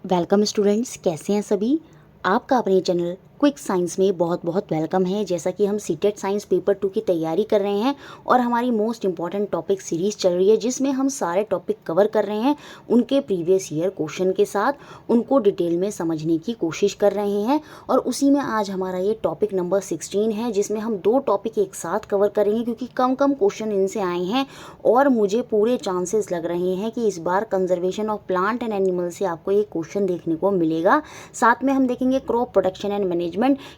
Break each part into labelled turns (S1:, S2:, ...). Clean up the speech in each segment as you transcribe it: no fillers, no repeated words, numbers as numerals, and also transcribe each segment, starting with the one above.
S1: Welcome students, कैसे हैं सभी। आपका अपने चैनल क्विक साइंस में बहुत बहुत वेलकम है। जैसा कि हम सीटेट साइंस पेपर 2 की तैयारी कर रहे हैं और हमारी मोस्ट इंपॉर्टेंट टॉपिक सीरीज़ चल रही है जिसमें हम सारे टॉपिक कवर कर रहे हैं उनके प्रीवियस ईयर क्वेश्चन के साथ उनको डिटेल में समझने की कोशिश कर रहे हैं। और उसी में आज हमारा ये टॉपिक नंबर 16 है जिसमें हम 2 टॉपिक एक साथ कवर करेंगे क्योंकि कम क्वेश्चन इनसे आए हैं और मुझे पूरे चांसेस लग रहे हैं कि इस बार conservation of plant and animal से आपको एक क्वेश्चन देखने को मिलेगा। साथ में हम देखेंगे क्रॉप प्रोटेक्शन एंड मैनेजमेंट,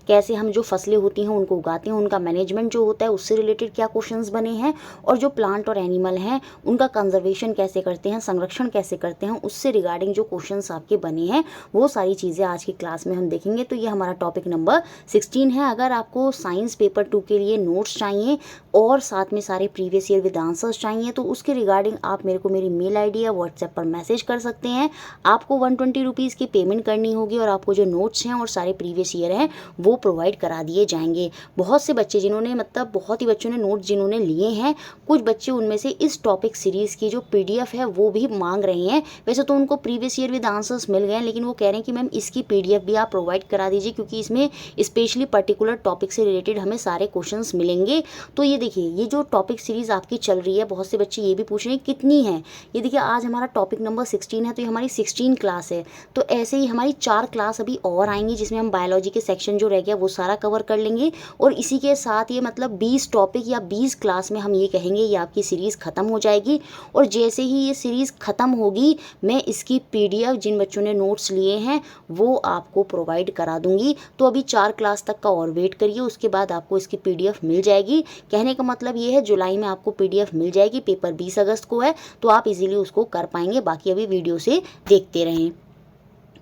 S1: कैसे हम जो फसलें होती हैं उनको उगाते हैं उनका मैनेजमेंट जो होता है उससे रिलेटेड क्या क्वेश्चंस बने हैं, और जो प्लांट और एनिमल हैं उनका कंजर्वेशन कैसे करते हैं, संरक्षण कैसे करते हैं, उससे रिगार्डिंग जो क्वेश्चंस आपके बने हैं वो सारी चीज़ें आज की क्लास में हम देखेंगे। तो ये हमारा टॉपिक नंबर 16 है। अगर आपको साइंस पेपर 2 के लिए नोट्स चाहिए और साथ में सारे प्रीवियस ईयर विद आंसर्स चाहिए तो उसके रिगार्डिंग आप मेरे को मेरी मेल आईडी या व्हाट्सएप पर मैसेज कर सकते हैं। आपको 120 रुपीज़ की पेमेंट करनी होगी और आपको जो नोट्स हैं और सारे प्रीवियस ईयर हैं वो प्रोवाइड करा दिए जाएंगे। बहुत से बच्चे जिन्होंने बहुत ही बच्चों ने नोट्स जिन्होंने लिए हैं, कुछ बच्चे उनमें से इस टॉपिक सीरीज़ की जो पीडीएफ है वो भी मांग रहे हैं। वैसे तो उनको प्रीवियस ईयर विद आंसर्स मिल गए हैं लेकिन वो कह रहे हैं कि मैम इसकी पीडीएफ भी आप प्रोवाइड करा दीजिए क्योंकि इसमें स्पेशली पर्टिकुलर टॉपिक से रिलेटेड हमें सारे क्वेश्चंस मिलेंगे। तो ये देखिए, ये जो टॉपिक सीरीज़ आपकी चल रही है, बहुत से बच्चे ये भी पूछ रहे हैं कितनी है। ये देखिए, आज हमारा टॉपिक नंबर 16 है तो ये हमारी 16 क्लास है। तो ऐसे ही हमारी 4 क्लास अभी और आएंगी जिसमें हम बायोलॉजी के सेक्शन जो रह गया वो सारा कवर कर लेंगे और इसी के साथ ये 20 टॉपिक या 20 क्लास में हम ये कहेंगे ये आपकी सीरीज़ ख़त्म हो जाएगी। और जैसे ही ये सीरीज़ ख़त्म होगी मैं इसकी पीडीएफ जिन बच्चों ने नोट्स लिए हैं वो आपको प्रोवाइड करा दूंगी। तो अभी 4 क्लास तक का और वेट करिए, उसके बाद आपको इसकी पीडीएफ मिल जाएगी। कहने का मतलब ये है जुलाई में आपको पीडीएफ मिल जाएगी। पेपर 20 अगस्त को है तो आप इजीली उसको कर पाएंगे। बाकी अभी वीडियो से देखते रहें।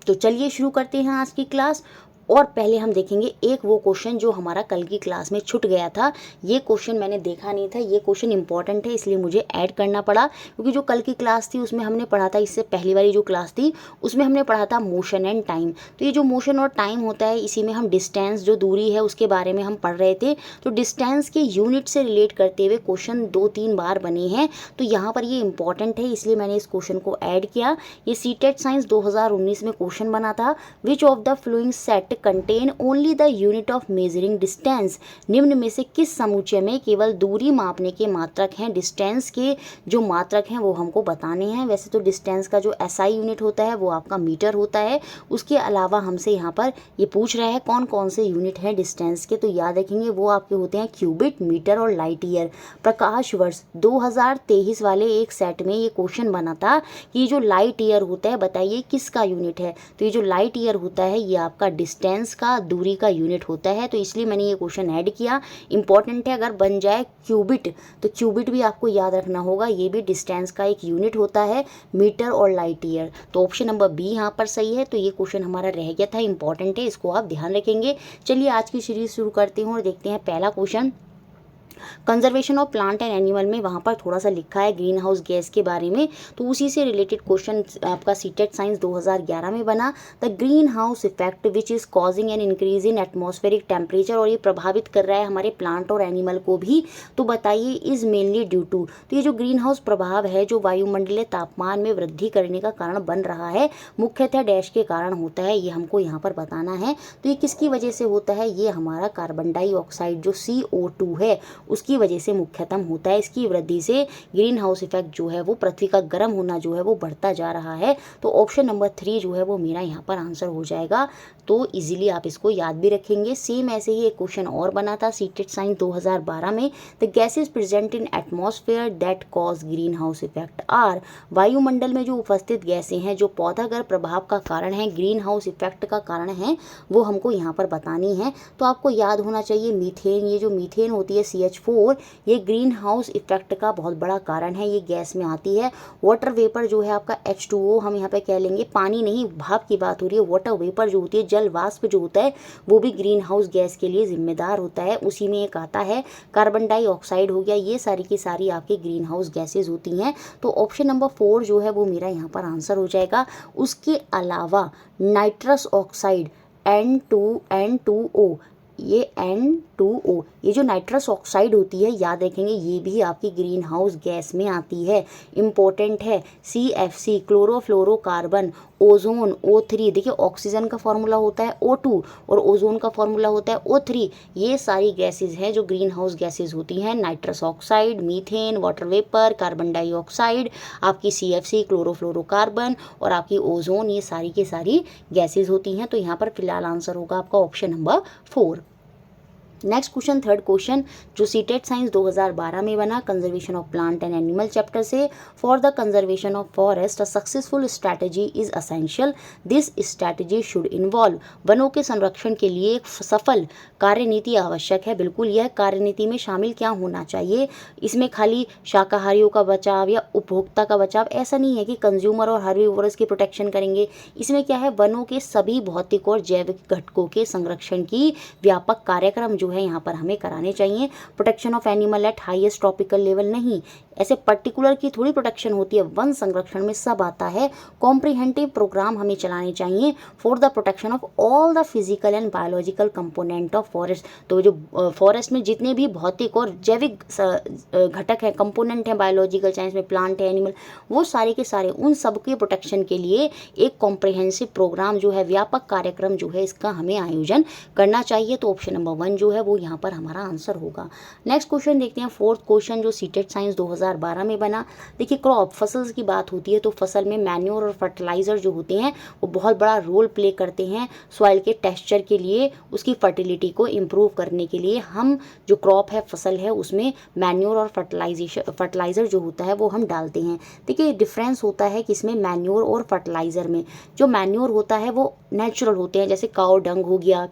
S1: तो चलिए शुरू करते हैं आज की क्लास। और पहले हम देखेंगे एक वो क्वेश्चन जो हमारा कल की क्लास में छूट गया था। ये क्वेश्चन मैंने देखा नहीं था, ये क्वेश्चन इंपॉर्टेंट है इसलिए मुझे ऐड करना पड़ा क्योंकि जो कल की क्लास थी उसमें हमने पढ़ा था, इससे पहली वाली जो क्लास थी उसमें हमने पढ़ा था मोशन एंड टाइम। तो ये जो मोशन और टाइम होता है इसी में हम डिस्टेंस जो दूरी है उसके बारे में हम पढ़ रहे थे। तो डिस्टेंस के यूनिट से रिलेट करते हुए क्वेश्चन 2-3 बार बने हैं तो यहाँ पर ये इंपॉर्टेंट है इसलिए मैंने इस क्वेश्चन को ऐड किया। ये सीटेट साइंस 2019 में क्वेश्चन बना था। विच of the flowing set contain only the unit of measuring distance. निम्न में से किस समुच्चय में केवल दूरी मापने के मात्रक हैं। डिस्टेंस के जो मात्रक हैं वो हमको बताने हैं। वैसे तो डिस्टेंस का जो एसआई यूनिट होता है वो आपका मीटर होता है। उसके अलावा हमसे यहाँ पर ये पूछ रहा है कौन कौन से यूनिट हैं डिस्टेंस के, तो याद रखेंगे वो आपके होते हैं क्यूबिट, मीटर और लाइट ईयर। प्रकाश वर्ष 2023 वाले एक सेट में ये क्वेश्चन बना था कि जो लाइट ईयर होता है बताइए किसका यूनिट है। तो ये जो लाइट ईयर होता है ये आपका डिस्टेंस का, दूरी का यूनिट होता है। तो इसलिए मैंने ये क्वेश्चन ऐड किया। इंपॉर्टेंट है, अगर बन जाए क्यूबिट तो क्यूबिट भी आपको याद रखना होगा, ये भी डिस्टेंस का एक यूनिट होता है, मीटर और लाइट ईयर। तो ऑप्शन नंबर बी यहाँ पर सही है। तो ये क्वेश्चन हमारा रह गया था, इंपॉर्टेंट है, इसको आप ध्यान रखेंगे। चलिए आज की सीरीज शुरू करते हैं और देखते हैं पहला question. Conservation of plant and animal में वहाँ पर थोड़ा सा लिखा है ग्रीन हाउस गैस के बारे में, तो उसी से रिलेटेड क्वेश्चन आपका सीटेट साइंस 2011 में बना। The green house effect which is causing an increase in atmospheric temperature, और ये प्रभावित कर रहा है हमारे प्लांट और एनिमल को भी। तो बताइए इज मेनली ड्यू टू, तो ये जो ग्रीन हाउस प्रभाव है जो वायुमंडलीय तापमान में वृद्धि करने का कारण बन रहा है, मुख्यतः डैश के कारण होता है, ये हमको यहाँ पर बताना है। तो ये किसकी वजह से होता है, ये हमारा कार्बन डाइऑक्साइड जो CO2 है उसकी वजह से मुख्यतम होता है। इसकी वृद्धि से ग्रीन हाउस इफेक्ट जो है वो पृथ्वी का गर्म होना जो है वो बढ़ता जा रहा है। तो ऑप्शन नंबर 3 जो है वो मेरा यहाँ पर आंसर हो जाएगा। तो इजीली आप इसको याद भी रखेंगे। सेम ऐसे ही एक क्वेश्चन और बना था सीटेट साइंस 2012 में। The gases present in atmosphere that cause green house effect are, वायुमंडल में जो उपस्थित गैसें हैं जो पौधागर प्रभाव का कारण है, ग्रीन हाउस इफेक्ट का कारण है, वो हमको यहाँ पर बतानी है। तो आपको याद होना चाहिए मीथेन, ये जो मीथेन होती है CH4, ये ग्रीन हाउस इफेक्ट का बहुत बड़ा कारण है, ये गैस में आती है। वाटर वेपर जो है आपका H2O, हम यहाँ पे कह लेंगे, पानी नहीं भाप की बात हो रही है। वाटर वेपर जो होती है, जल वाष्प जो होता है, वो भी ग्रीन हाउस गैस के लिए जिम्मेदार होता है। उसी में एक आता है कार्बन डाइऑक्साइड हो गया, ये सारी की सारी आपके ग्रीन हाउस गैसेज होती हैं। तो ऑप्शन नंबर 4 जो है वो मेरा यहाँ पर आंसर हो जाएगा। उसके अलावा नाइट्रस ऑक्साइड N2NO, ये N2O, ये जो नाइट्रस ऑक्साइड होती है, याद रखेंगे ये भी आपकी ग्रीन हाउस गैस में आती है, इम्पोर्टेंट है। CFC, क्लोरोफ्लोरोकार्बन, ओजोन, O3, देखिए ऑक्सीजन का फॉर्मूला होता है O2 और ओजोन का फॉर्मूला होता है O3। ये सारी गैसेज हैं जो ग्रीन हाउस गैसेज होती हैं, nitrous oxide, methane, water vapour, carbon dioxide, आपकी CFC, क्लोरोफ्लोरोकार्बन और आपकी ओजोन, ये सारी की सारी गैसेज होती हैं। तो यहाँ पर फिलहाल आंसर होगा आपका option number 4। Next question, third question जो सीटेट साइंस 2012 में बना, conservation of plant and animal chapter से। For the conservation of forest a successful strategy is essential, this strategy should involve, वनों के संरक्षण के लिए एक सफल कार्यनीति आवश्यक है। बिल्कुल, यह कार्यनीति में शामिल क्या होना चाहिए, इसमें खाली शाकाहारियों का बचाव या उपभोक्ता का बचाव, ऐसा नहीं है कि कंज्यूमर और हर्बीवोरस की प्रोटेक्शन करेंगे। इसमें क्या है, वनों के सभी भौतिक और जैविक घटकों के संरक्षण की व्यापक कार्यक्रम जो है यहाँ पर हमें कराने चाहिए। Protection of animal eight highest tropical level नहीं, ऐसे पर्टिकुलर की थोड़ी प्रोटेक्शन होती है, वन संरक्षण में सब आता है। कॉम्प्रिहेंटिव प्रोग्राम हमें चलाने चाहिए for the protection of all the physical and biological component of forest. तो जो फॉरेस्ट में जितने भी भौतिक और जैविक घटक हैं, कंपोनेंट हैं बायोलॉजिकल, चाहे इसमें प्लांट है, एनिमल, वो सारे के सारे, उन सब के प्रोटेक्शन के लिए एक कॉम्प्रिहेंसिव प्रोग्राम जो है, व्यापक कार्यक्रम जो है, इसका हमें आयोजन करना चाहिए। तो ऑप्शन नंबर 1 जो है वो यहाँ पर हमारा आंसर होगा। नेक्स्ट क्वेश्चन देखते हैं, फोर्थ क्वेश्चन जो सीटेट साइंस 2012 में बना। देखिए क्रॉप, फसल की बात होती है तो फसल में मैन्योर और फर्टिलाइजर जो होते हैं वो बहुत बड़ा रोल प्ले करते हैं सॉइल के टेक्सचर के लिए, उसकी फर्टिलिटी को इम्प्रूव करने के लिए। हम जो क्रॉप है, फसल है, उसमें मैन्योर और फर्टिलाइजर जो होता है वो हम डालते हैं। देखिए डिफरेंस होता है कि इसमें मैन्योर और फर्टिलाइजर में, जो मैन्योर होता है वो नेचुरल होते हैं, जैसे काऊ डंग हो गया,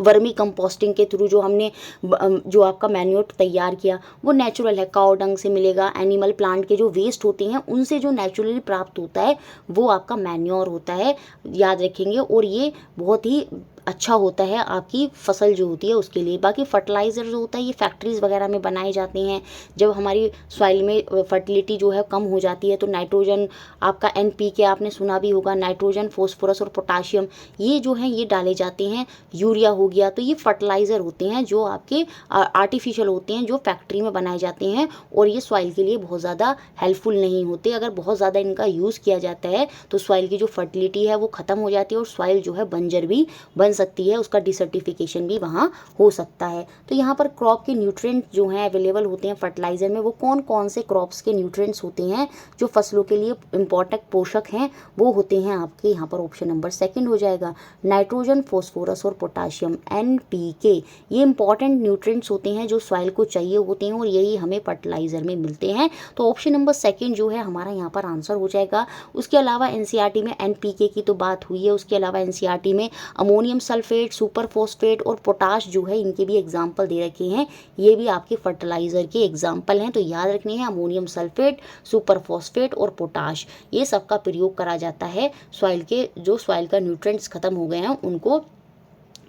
S1: वर्मी कंपोस्टिंग के थ्रू जो हमने जो आपका मैन्योर तैयार किया वो नेचुरल है, काऊ डंग से मिलेगा। एनिमल प्लांट के जो वेस्ट होते हैं उनसे जो नेचुरली प्राप्त होता है वो आपका मैन्योर होता है, याद रखेंगे। और ये बहुत ही अच्छा होता है आपकी फसल जो होती है उसके लिए। बाकी फर्टिलाइज़र जो होता है ये फैक्ट्रीज़ वगैरह में बनाए जाते हैं। जब हमारी सॉइल में फर्टिलिटी जो है कम हो जाती है तो नाइट्रोजन, आपका NPK आपने सुना भी होगा, नाइट्रोजन, फॉस्फोरस और पोटाशियम, ये जो है ये डाले जाते हैं। यूरिया हो गया, तो ये फर्टिलाइज़र होते हैं जो आपके आर्टिफिशियल होते हैं, जो फैक्ट्री में बनाए जाते हैं और ये सॉइल के लिए बहुत ज़्यादा हेल्पफुल नहीं होते। अगर बहुत ज़्यादा इनका यूज़ किया जाता है तो सॉइल की जो फर्टिलिटी है वो ख़त्म हो जाती है और सॉइल जो है बंजर भी बन सकती है, उसका डिसर्टिफिकेशन भी वहाँ हो सकता है। तो यहाँ पर क्रॉप के न्यूट्रिएंट जो हैं अवेलेबल होते हैं फर्टिलाइजर में, वो कौन कौन से क्रॉप्स के न्यूट्रिएंट्स होते हैं जो फसलों के लिए इंपॉर्टेंट पोषक हैं, वो होते हैं आपके यहाँ पर ऑप्शन नंबर 2 हो जाएगा, नाइट्रोजन, फॉस्फोरस और पोटाशियम, NPK। ये इंपॉर्टेंट न्यूट्रिएंट्स होते हैं जो सॉइल को चाहिए होते हैं और यही हमें फर्टिलाइजर में मिलते हैं। तो ऑप्शन नंबर 2 जो है हमारा यहाँ पर आंसर हो जाएगा। उसके अलावा NCERT में NPK की तो बात हुई है, उसके अलावा NCERT में अमोनियम सल्फेट, सुपर फॉस्फेट और पोटाश जो है इनके भी एग्जाम्पल दे रखे हैं। ये भी आपके फर्टिलाइजर के एग्जाम्पल हैं, तो याद रखने हैं अमोनियम सल्फेट, सुपर फॉस्फेट और पोटाश, ये सब का प्रयोग करा जाता है सॉइल के, जो सॉइल का न्यूट्रिएंट्स खत्म हो गए हैं उनको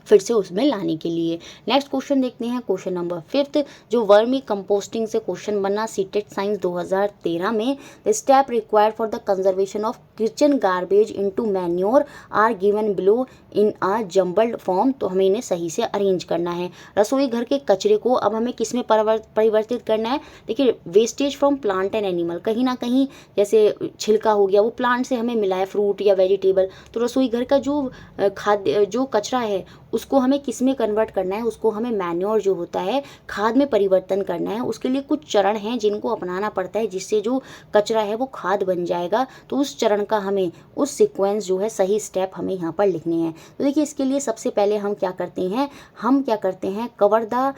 S1: फिर से उसमें लाने के लिए। नेक्स्ट क्वेश्चन देखते हैं, क्वेश्चन नंबर 5 जो वर्मी कंपोस्टिंग से क्वेश्चन बना सीटेट साइंस 2013 में। The step required for the conservation of kitchen garbage into manure are given below in a jumbled form. तो हमें इन्हें सही से अरेंज करना है। रसोई घर के कचरे को अब हमें किस में परिवर्तित करना है। देखिए wastage from plant and animal, कहीं ना कहीं जैसे छिलका हो गया वो प्लांट से हमें मिला है, फ्रूट या वेजिटेबल, तो रसोई घर का जो खाद्य जो कचरा है उसको हमें किस में कन्वर्ट करना है, उसको हमें मैन्योर जो होता है खाद में परिवर्तन करना है। उसके लिए कुछ चरण हैं जिनको अपनाना पड़ता है जिससे जो कचरा है वो खाद बन जाएगा। तो उस चरण का हमें, उस सीक्वेंस जो है, सही स्टेप हमें यहाँ पर लिखने हैं। तो देखिए इसके लिए सबसे पहले हम क्या करते हैं, cover the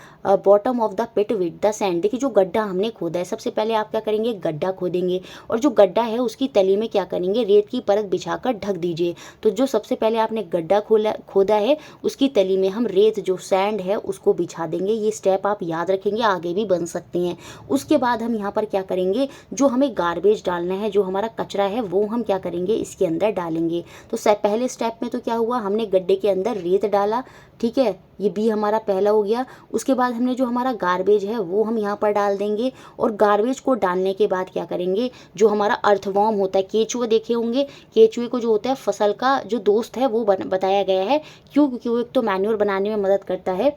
S1: bottom of the pit with the sand. देखिए जो गड्ढा हमने खोदा है, सबसे पहले आप क्या करेंगे, गड्ढा खोदेंगे और जो गड्ढा है उसकी तली में क्या करेंगे, रेत की परत बिछाकर ढक दीजिए। तो जो सबसे पहले आपने गड्ढा खोदा है उसकी तली में हम रेत, जो सैंड है, उसको बिछा देंगे। ये स्टेप आप याद रखेंगे, आगे भी बन सकते हैं। उसके बाद हम यहाँ पर क्या करेंगे, जो हमें गार्बेज डालना है, जो हमारा कचरा है, वो हम क्या करेंगे, इसके अंदर डालेंगे। तो पहले स्टेप में तो क्या हुआ, हमने गड्ढे के अंदर रेत डाला, ठीक है, ये बी हमारा पहला हो गया। उसके बाद हमने जो हमारा गार्बेज है वो हम यहाँ पर डाल देंगे, और गार्बेज को डालने के बाद क्या करेंगे, जो हमारा अर्थवॉर्म होता है, केचुआ देखे होंगे, केचुए को जो होता है फसल का जो दोस्त है वो बताया गया है। क्यों? क्योंकि वो एक तो मैन्योर बनाने में मदद करता है,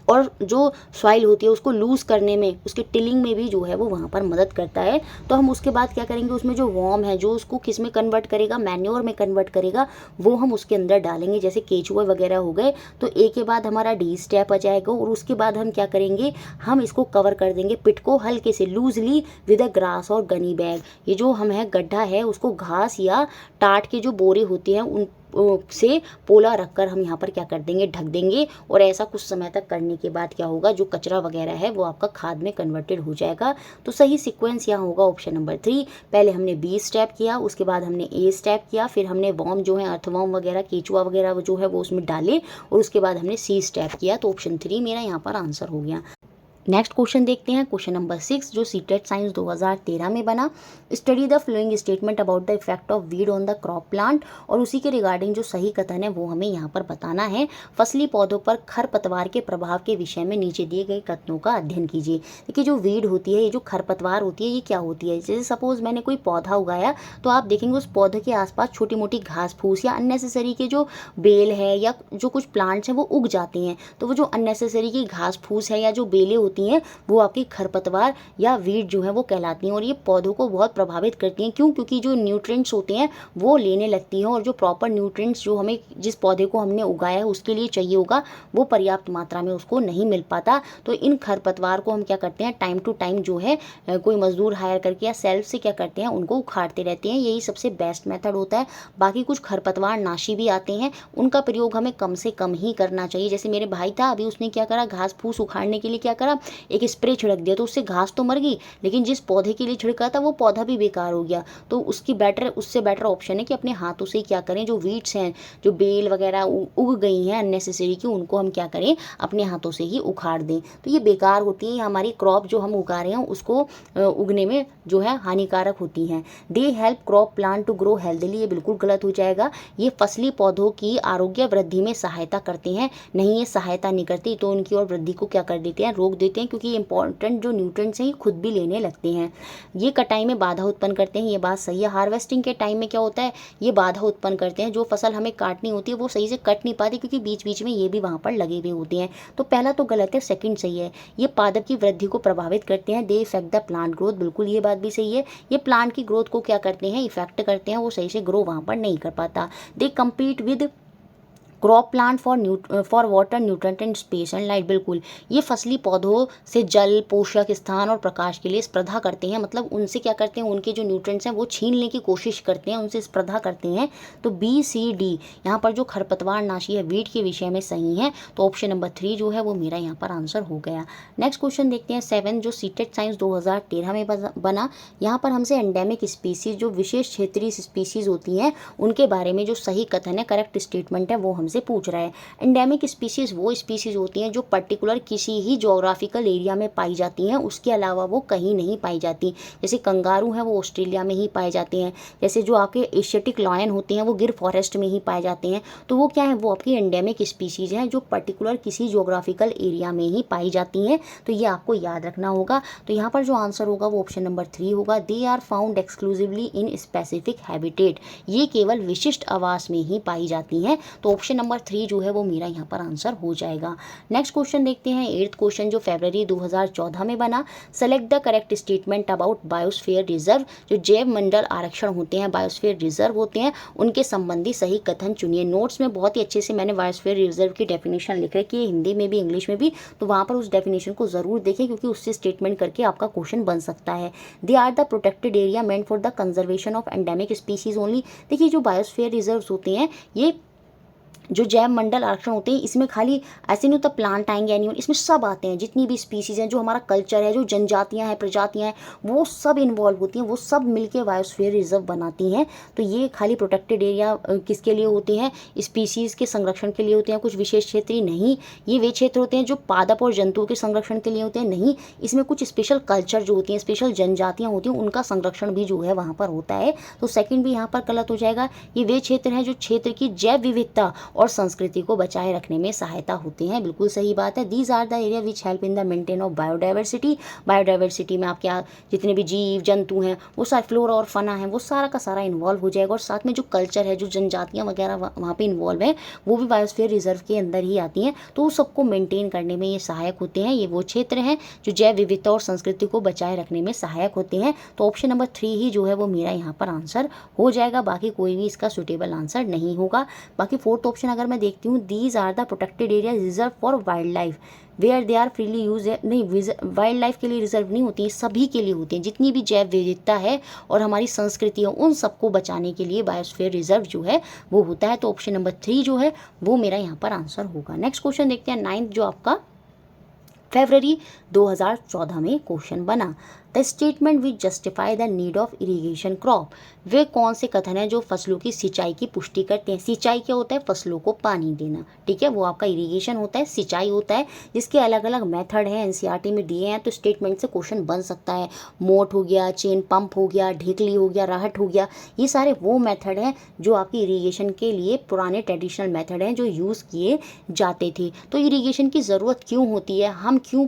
S1: और जो सॉइल होती है उसको लूज़ करने में, उसके टिलिंग में भी जो है वो वहाँ पर मदद करता है। तो हम उसके बाद क्या करेंगे, उसमें जो वॉर्म है जो उसको किस में कन्वर्ट करेगा, मैन्योर में कन्वर्ट करेगा, वो हम उसके अंदर डालेंगे, जैसे केचुआ वगैरह हो गए। तो ए के बाद हमारा डी स्टेप आ जाएगा, और उसके बाद हम क्या करेंगे, हम इसको कवर कर देंगे पिट को हल्के से लूजली विद अ ग्रास और गनी बैग। ये जो हम है गड्ढा है उसको घास या टाट के जो बोरे होते हैं उन से पोला रखकर हम यहाँ पर क्या कर देंगे, ढक देंगे। और ऐसा कुछ समय तक करने के बाद क्या होगा, जो कचरा वगैरह है वो आपका खाद में कन्वर्टेड हो जाएगा। तो सही सीक्वेंस यहाँ होगा ऑप्शन नंबर 3। पहले हमने बी स्टेप किया, उसके बाद हमने ए स्टेप किया, फिर हमने वॉर्म जो है अर्थवॉर्म वगैरह केचुआ वगैरह जो है वो उसमें डाले, और उसके बाद हमने सी स्टेप किया। तो ऑप्शन 3 मेरा यहाँ पर आंसर हो गया। नेक्स्ट क्वेश्चन देखते हैं, क्वेश्चन नंबर 6 जो सीटेट साइंस 2013 में बना। Study the following statement about the effect of weed on the crop plant, और उसी के रिगार्डिंग जो सही कथन है वो हमें यहाँ पर बताना है। फसली पौधों पर खरपतवार के प्रभाव के विषय में नीचे दिए गए कथनों का अध्ययन कीजिए। देखिए जो वीड होती है, ये जो खरपतवार होती है, ये क्या होती है, जैसे सपोज मैंने कोई पौधा उगाया, तो आप देखेंगे उस पौधे के आसपास छोटी मोटी घास फूस या अननेसेसरी के जो बेल है या जो कुछ प्लांट्स हैं वो उग जाते हैं। तो वो जो अननेसेसरी की घास फूस है या जो बेलें होती हैं वो आपकी खरपतवार या वीड जो है वो कहलाती हैं, और ये पौधों को बहुत प्रभावित करती हैं। क्यों? क्योंकि जो न्यूट्रिएंट्स होते हैं वो लेने लगती हैं, और जो प्रॉपर न्यूट्रिएंट्स जो हमें जिस पौधे को हमने उगाया है उसके लिए चाहिए होगा वो पर्याप्त मात्रा में उसको नहीं मिल पाता। तो इन खरपतवार को हम क्या करते हैं, टाइम टू टाइम जो है कोई मजदूर हायर करके या सेल्फ से क्या करते हैं, उनको उखाड़ते रहते हैं। यही सबसे बेस्ट मेथड होता है। बाकी कुछ खरपतवार नाशी भी आते हैं, उनका प्रयोग हमें कम से कम ही करना चाहिए। जैसे मेरे भाई था, अभी उसने क्या करा, घास फूस उखाड़ने के लिए क्या करा, एक स्प्रे छिड़क दिया, तो उससे घास तो मर गई, लेकिन जिस पौधे के लिए छिड़का था वो पौधा भी बेकार हो गया। तो उससे बेटर ऑप्शन है कि अपने हाथों से ही क्या करें, जो वीड्स हैं, जो बेल वगैरह उग गई हैं अननेसेसरी की, उनको हम क्या करें, अपने हाथों से ही उखाड़ दें। तो ये बेकार होती है, हमारी क्रॉप जो हम उगा रहे हैं उसको उगने में जो है हानिकारक होती हैं। They help crop plant to grow healthily, ये बिल्कुल गलत हो जाएगा। ये फसली पौधों की आरोग्य वृद्धि में सहायता करते हैं, नहीं ये सहायता नहीं करती, तो उनकी और वृद्धि को क्या कर देते हैं, रोक देते हैं, क्योंकि इंपॉर्टेंट जो न्यूट्रिएंट्स हैं ये खुद भी लेने लगते हैं। ये कटाई में बाधा उत्पन्न करते हैं, ये बात सही है। हार्वेस्टिंग के टाइम में क्या होता है, ये बाधा उत्पन्न करते हैं। जो फसल हमें काटनी होती है वो सही से कट नहीं पाती, क्योंकि बीच बीच में ये भी वहाँ पर लगे हुए होते हैं। तो पहला तो गलत है, सेकंड सही है। ये पादप की वृद्धि को प्रभावित करते हैं। दे इफेक्ट द प्लांट ग्रोथ, बिल्कुल ये बात भी सही है। ये प्लांट की ग्रोथ को क्या करते हैं, इफेक्ट करते हैं, वो सही से ग्रो वहाँ पर नहीं कर पाता। दे compete with crop plant for water nutrient and space and light, बिल्कुल ये फसली पौधों से जल, पोषक स्थान और प्रकाश के लिए स्पर्धा करते हैं। मतलब उनसे क्या करते हैं, उनके जो न्यूट्रेंट्स हैं वो छीनने की कोशिश करते हैं, उनसे स्पर्धा करते हैं। तो बी सी डी यहाँ पर जो खरपतवार नाशी है वीड के विषय में सही है। तो ऑप्शन नंबर 3 जो है वो मेरा यहाँ पर आंसर हो गया। नेक्स्ट क्वेश्चन देखते हैं 7 जो सीटेट साइंस 2013 में बना। यहाँ पर हमसे एंडेमिक स्पीसीज, जो विशेष क्षेत्रीय स्पीसीज होती हैं, उनके बारे में जो सही कथन है, करेक्ट स्टेटमेंट है, वो हमसे पूछ रहा है। एंडेमिक स्पीसीज वो स्पीसीज होती हैं जो पर्टिकुलर किसी ही ज्योग्राफिकल एरिया में पाई जाती हैं, उसके अलावा वो कहीं नहीं पाई जाती। जैसे कंगारू हैं वो ऑस्ट्रेलिया में ही पाए जाते हैं। जैसे जो आपके एशियाटिक लायन होते हैं वो गिर फॉरेस्ट में ही पाए जाते हैं। तो वो क्या है, वो आपकी एंडेमिक स्पीसीज हैं जो पर्टिकुलर किसी ज्योग्राफिकल एरिया में ही पाई जाती हैं। तो ये आपको याद रखना होगा। तो यहाँ पर जो आंसर होगा वो ऑप्शन नंबर 3 होगा। They are found exclusively in specific habitat, ये केवल विशिष्ट आवास में ही पाई जाती हैं। तो ऑप्शन नंबर 3 जो है वो मेरा यहाँ पर आंसर हो जाएगा। नेक्स्ट क्वेश्चन देखते हैं 8th क्वेश्चन जो फरवरी 2014 में बना। Select the correct statement about biosphere reserve, जो जैव मंडल आरक्षण होते हैं, बायोस्फीयर रिजर्व होते हैं, उनके संबंधी सही कथन चुनिए। नोट्स में बहुत ही अच्छे से मैंने बायोस्फीयर रिजर्व की डेफिनेशन लिख रखी है, हिंदी में भी इंग्लिश में भी, तो वहाँ पर उस डेफिनेशन को जरूर देखें, क्योंकि उससे स्टेटमेंट करके आपका क्वेश्चन बन सकता है। They are the protected area meant for the conservation of endemic species only. देखिए जो बायोस्फीयर रिजर्व होते हैं, ये जो जैव मंडल आरक्षण होते हैं, इसमें खाली ऐसे नहीं होता प्लांट आएंगे एनिमल, इसमें सब आते हैं, जितनी भी स्पीसीज हैं, जो हमारा कल्चर है, जो जनजातियां हैं, प्रजातियां हैं, वो सब इन्वॉल्व होती हैं, वो सब मिलके बायोस्फीयर रिजर्व बनाती हैं। तो ये खाली प्रोटेक्टेड एरिया किसके लिए होते हैं, स्पीसीज के संरक्षण के लिए होते हैं, कुछ विशेष क्षेत्र ही नहीं। ये वे क्षेत्र होते हैं जो पादप और जंतुओं के संरक्षण के लिए होते हैं, नहीं, इसमें कुछ स्पेशल कल्चर जो होती हैं, स्पेशल जनजातियाँ होती हैं, उनका संरक्षण भी जो है वहाँ पर होता है। तो सेकेंड भी यहाँ पर गलत हो जाएगा। ये वे क्षेत्र हैं जो क्षेत्र की जैव विविधता और संस्कृति को बचाए रखने में सहायता होते हैं। बिल्कुल सही बात है। These are the area which help in the maintain of biodiversity. Biodiversity में आपके जितने भी जीव जंतु हैं वो सारे, फ्लोरा और फना है, वो सारा का सारा इन्वॉल्व हो जाएगा। और साथ में जो कल्चर है, जो जनजातियाँ वगैरह वहाँ पे इन्वॉल्व हैं, वो भी बायोस्फीयर रिजर्व के अंदर ही आती हैं। तो उस सबको मेंटेन करने में ये सहायक होते हैं। ये वो क्षेत्र हैं जो जैव विविधता और संस्कृति को बचाए रखने में सहायक होते हैं। तो ऑप्शन नंबर 3 ही जो है वो मेरा यहाँ पर आंसर हो जाएगा। बाकी कोई भी इसका सुटेबल आंसर नहीं होगा। बाकी फोर्थ ऑप्शन अगर मैं देखती हूँ, these are the protected area reserve for wild life where they are freely use. नहीं, वाइल्ड लाइफ के लिए रिजर्व नहीं होती है, सभी के लिए होती हैं। जितनी भी जैव विविधता है और हमारी संस्कृति है, उन सबको बचाने के लिए बायोस्फीयर रिजर्व जो है वो होता है। तो ऑप्शन नंबर 3 जो है वो मेरा यहाँ पर आंसर होगा। नेक्स्ट क्वेश्चन देखते हैं, 9th जो आपका फरवरी 2014 में क्वेश्चन बना। The statement which justify the need of irrigation crop. वे कौन से कथन हैं जो फसलों की सिंचाई की पुष्टि करते हैं। सिंचाई क्या होता है? फसलों को पानी देना, ठीक है, वो आपका इरीगेशन होता है, सिंचाई होता है, जिसके अलग अलग मेथड हैं, एनसीईआरटी में दिए हैं। तो स्टेटमेंट से क्वेश्चन बन सकता है। मोट हो गया, चेन पंप हो गया, ढेकली हो गया, राहट हो गया, ये सारे वो मेथड हैं जो आपकी इरीगेशन के लिए पुराने ट्रेडिशनल मेथड हैं जो यूज़ किए जाते थे। तो इरीगेशन की ज़रूरत क्यों होती है, हम क्यों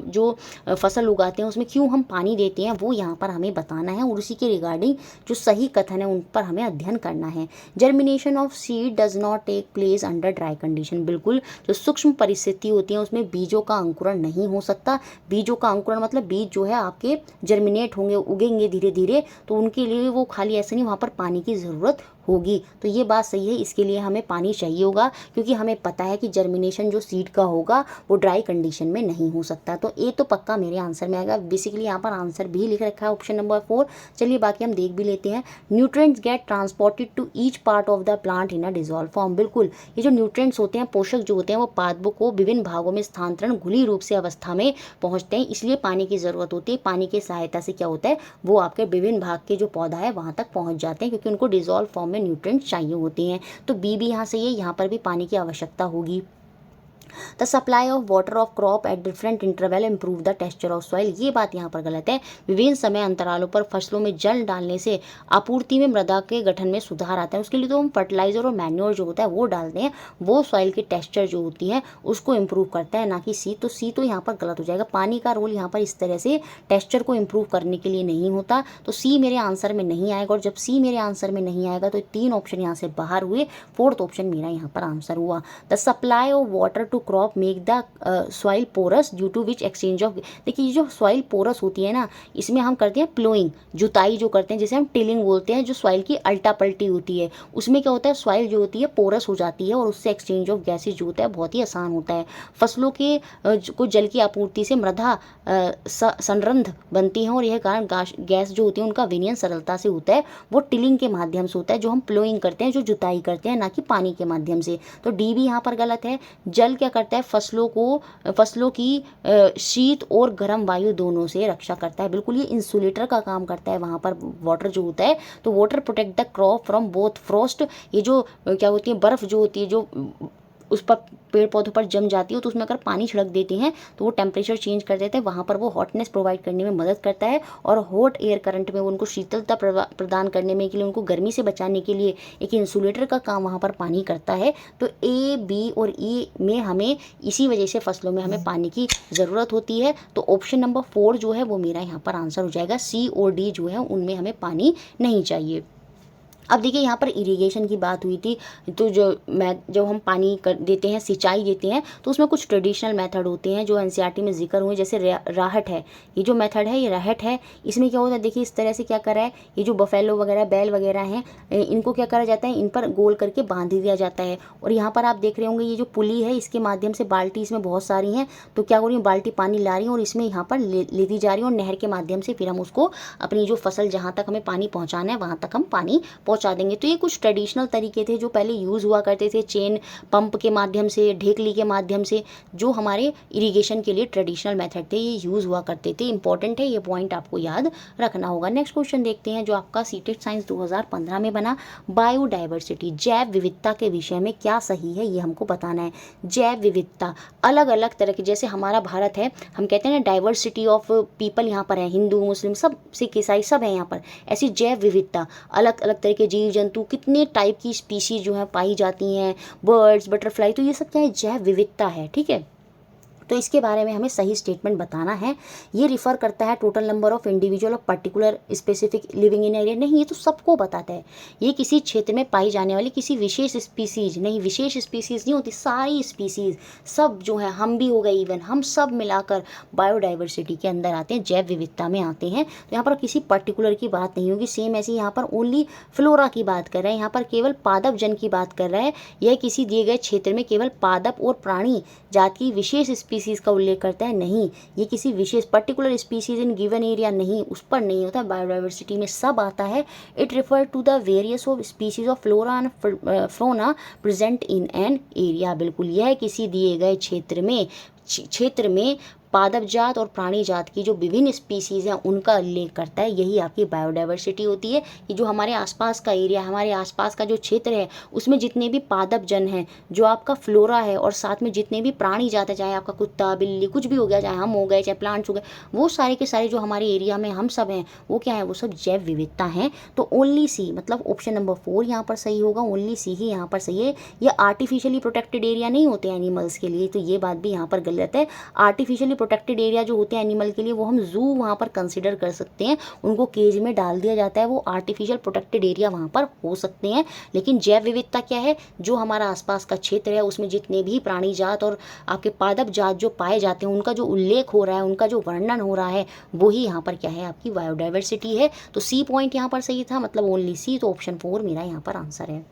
S1: जो फसल उगाते हैं उसमें क्यों हम पानी देते हैं, वो यहाँ पर हमें बताना है। और उसी के रिगार्डिंग जो सही कथन है उन पर हमें अध्ययन करना है। Germination of seed does not take place under dry condition. बिल्कुल, जो सूक्ष्म परिस्थिति होती है उसमें बीजों का अंकुरण नहीं हो सकता। बीजों का अंकुरण मतलब बीज जो है आपके जर्मिनेट होंगे, उगेंगे धीरे धीरे, तो उनके लिए वो खाली ऐसे नहीं, वहाँ पर पानी की ज़रूरत होगी। तो ये बात सही है, इसके लिए हमें पानी चाहिए होगा, क्योंकि हमें पता है कि जर्मिनेशन जो सीड का होगा वो ड्राई कंडीशन में नहीं हो सकता। तो ये तो पक्का मेरे आंसर में आएगा। बेसिकली यहाँ पर आंसर भी लिख रखा है ऑप्शन नंबर 4। चलिए बाकी हम देख भी लेते हैं। Nutrients get transported to each part of the plant in a dissolve form. बिल्कुल, ये जो न्यूट्रिएंट्स होते हैं, पोषक जो होते हैं, वो पादपों को विभिन्न भागों में स्थानांतरण घुली रूप से अवस्था में पहुँचते हैं, इसलिए पानी की ज़रूरत होती है। पानी की सहायता से क्या होता है, वो आपके विभिन्न भाग के जो पौधा है वहाँ तक पहुँच जाते हैं, क्योंकि उनको डिजॉल्व फॉर्म में न्यूट्रिएंट्स चाहिए होती हैं। तो बी भी यहाँ सही है, यहाँ पर भी पानी की आवश्यकता होगी। The supply of water of crop at different interval improve the texture of soil. ये बात यहाँ पर गलत है। विभिन्न समय अंतरालों पर फसलों में जल डालने से आपूर्ति में मृदा के गठन में सुधार आता है। उसके लिए तो हम फर्टिलाइजर और मैन्योर जो होता है वो डालते हैं, वो सॉइल की टेक्सचर जो होती है उसको इम्प्रूव करता है, ना कि सी। तो सी तो यहाँ पर गलत हो जाएगा। पानी का रोल यहाँ पर इस तरह से टेक्सचर को इम्प्रूव करने के लिए नहीं होता। तो सी मेरे आंसर में नहीं आएगा। और जब सी मेरे आंसर में नहीं आएगा तो 3 ऑप्शन यहाँ से बाहर हुए। 4th ऑप्शन मेरा यहाँ पर आंसर हुआ। The supply of water to crop make the soil porous due to which exchange of. देखिए, ये जो सॉइल पोरस होती है ना, इसमें हम करते हैं प्लोइंग, जुताई जो करते हैं, जिसे हम टिलिंग बोलते हैं। जो सॉइल की अल्टा पल्टी होती है उसमें क्या होता है, सॉइल जो होती है पोरस हो जाती है और उससे एक्सचेंज ऑफ गैसेज जो होता है बहुत ही आसान होता है। फसलों के को जल की आपूर्ति से मृदा संरंध्र बनती है और यह कारण गैस जो होती है उनका विनियन सरलता से होता है। वो टिलिंग के माध्यम से होता है, जो हम प्लोइंग करते हैं, जो जुताई करते हैं, ना कि पानी के माध्यम से। तो डी भी यहाँ पर गलत है। जल क्या करता है, फसलों की शीत और गर्म वायु दोनों से रक्षा करता है। बिल्कुल, ये इंसुलेटर का काम करता है वहाँ पर वाटर जो होता है। तो water protect the crop from both Frost. ये जो क्या होती है, बर्फ़ जो होती है जो उस पर पेड़ पौधों पर जम जाती है, तो उसमें अगर पानी छिड़क देते हैं तो वो टेम्परेचर चेंज कर देते हैं, वहाँ पर वो हॉटनेस प्रोवाइड करने में मदद करता है। और हॉट एयर करंट में उनको शीतलता प्रदान करने में के लिए, उनको गर्मी से बचाने के लिए एक इंसुलेटर का काम वहाँ पर पानी करता है। तो ए, बी और ई में हमें इसी वजह से फसलों में हमें पानी की ज़रूरत होती है। तो ऑप्शन नंबर 4 जो है वो मेरा यहाँ पर आंसर हो जाएगा। सी और डी जो है उनमें हमें पानी नहीं चाहिए। अब देखिए, यहाँ पर इरिगेशन की बात हुई थी। तो जब हम पानी देते हैं, सिंचाई देते हैं, तो उसमें कुछ ट्रेडिशनल मेथड होते हैं जो एनसीईआरटी में जिक्र हुए। जैसे राहट है, ये जो मेथड है ये राहट है। इसमें क्या होता है, देखिए इस तरह से क्या करा है, ये जो बफेलो वगैरह, बैल वगैरह हैं, इनको क्या करा जाता है, इन पर गोल करके बांध दिया जाता है। और यहाँ पर आप देख रहे होंगे ये जो पुली है, इसके माध्यम से बाल्टी, इसमें बहुत सारी हैं, तो क्या हो रही है, बाल्टी पानी ला रही है और इसमें यहाँ पर लेती जा रही है, और नहर के माध्यम से फिर हम उसको अपनी जो फसल जहाँ तक हमें पानी पहुँचाना है वहाँ तक हम पानी पहुँचा देंगे। तो ये कुछ ट्रेडिशनल तरीके थे जो पहले यूज़ हुआ करते थे, चेन पंप के माध्यम से, ढेकली के माध्यम से, जो हमारे इरिगेशन के लिए ट्रेडिशनल मेथड थे, ये यूज़ हुआ करते थे। इंपॉर्टेंट है, ये पॉइंट आपको याद रखना होगा। नेक्स्ट क्वेश्चन देखते हैं जो आपका सीटेट साइंस 2015 में बना। बायोडाइवर्सिटी, जैव विविधता के विषय में क्या सही है ये हमको बताना है। जैव विविधता अलग अलग तरह की, जैसे हमारा भारत है, हम कहते हैं ना डाइवर्सिटी ऑफ पीपल, यहाँ पर है हिंदू मुस्लिम सब सिख ईसाई सब है यहाँ पर। ऐसी जैव विविधता, अलग अलग तरह के के जीव जंतु, कितने टाइप की स्पीशीज जो है पाई जाती हैं, बर्ड्स, बटरफ्लाई, तो ये सब क्या है, जैव विविधता है। ठीक है, तो इसके बारे में हमें सही स्टेटमेंट बताना है। ये रिफर करता है total number of individual of particular specific living in area, नहीं, ये तो सबको बताता है। ये किसी क्षेत्र में पाई जाने वाली किसी विशेष स्पीसीज, नहीं, विशेष स्पीसीज नहीं होती, सारी स्पीसीज, सब जो है, हम भी हो गए, इवन हम सब मिलाकर बायोडाइवर्सिटी के अंदर आते हैं, जैव विविधता में आते हैं। तो यहाँ पर किसी पर्टिकुलर की बात नहीं होगी। सेम ऐसी यहाँ पर ओनली फ्लोरा की बात कर रहे हैं, यहाँ पर केवल पादप जन की बात कर रहा है। यह किसी दिए गए क्षेत्र में केवल पादप और प्राणी जात की विशेष स्पीसीज का उल्लेख करता है, नहीं, ये किसी विशेष particular species in given area नहीं, उस पर नहीं होता। बायोडाइवर्सिटी में सब आता है। It refer to the various of species of flora and fauna present in an area. बिल्कुल, यह किसी दिए गए क्षेत्र में पादप जात और प्राणी जात की जो विभिन्न स्पीसीज हैं उनका उल्लेख करता है। यही आपकी बायोडाइवर्सिटी होती है। ये जो हमारे आसपास का एरिया, हमारे आसपास का जो क्षेत्र है, उसमें जितने भी पादप जन हैं, जो आपका फ्लोरा है, और साथ में जितने भी प्राणी जात है, चाहे आपका कुत्ता, बिल्ली, कुछ भी हो गया, चाहे हम हो गए, चाहे प्लांट्स हो गए, वो सारे के सारे जो हमारे एरिया में हम सब हैं, वो क्या है, वो सब जैव विविधता हैं। तो ओनली सी, मतलब ऑप्शन नंबर 4 यहाँ पर सही होगा। ओनली सी ही यहाँ पर सही है। ये आर्टिफिशियली प्रोटेक्टेड एरिया नहीं होते एनिमल्स के लिए, तो ये बात भी यहाँ पर गलत है। आर्टिफिशियली प्रोटेक्टेड एरिया जो होते हैं एनिमल के लिए, वो हम जू वहाँ पर कंसिडर कर सकते हैं। उनको केज में डाल दिया जाता है, वो आर्टिफिशियल प्रोटेक्टेड एरिया वहाँ पर हो सकते हैं। लेकिन जैव विविधता क्या है, जो हमारा आसपास का क्षेत्र है, उसमें जितने भी प्राणी जात और आपके पादप जात जो पाए जाते हैं, उनका जो उल्लेख हो रहा है, उनका जो वर्णन हो रहा है, वही यहाँ पर क्या है, आपकी बायोडाइवर्सिटी है। तो सी पॉइंट यहाँ पर सही था, मतलब ओनली सी। तो ऑप्शन 4 मेरा यहाँ पर आंसर है।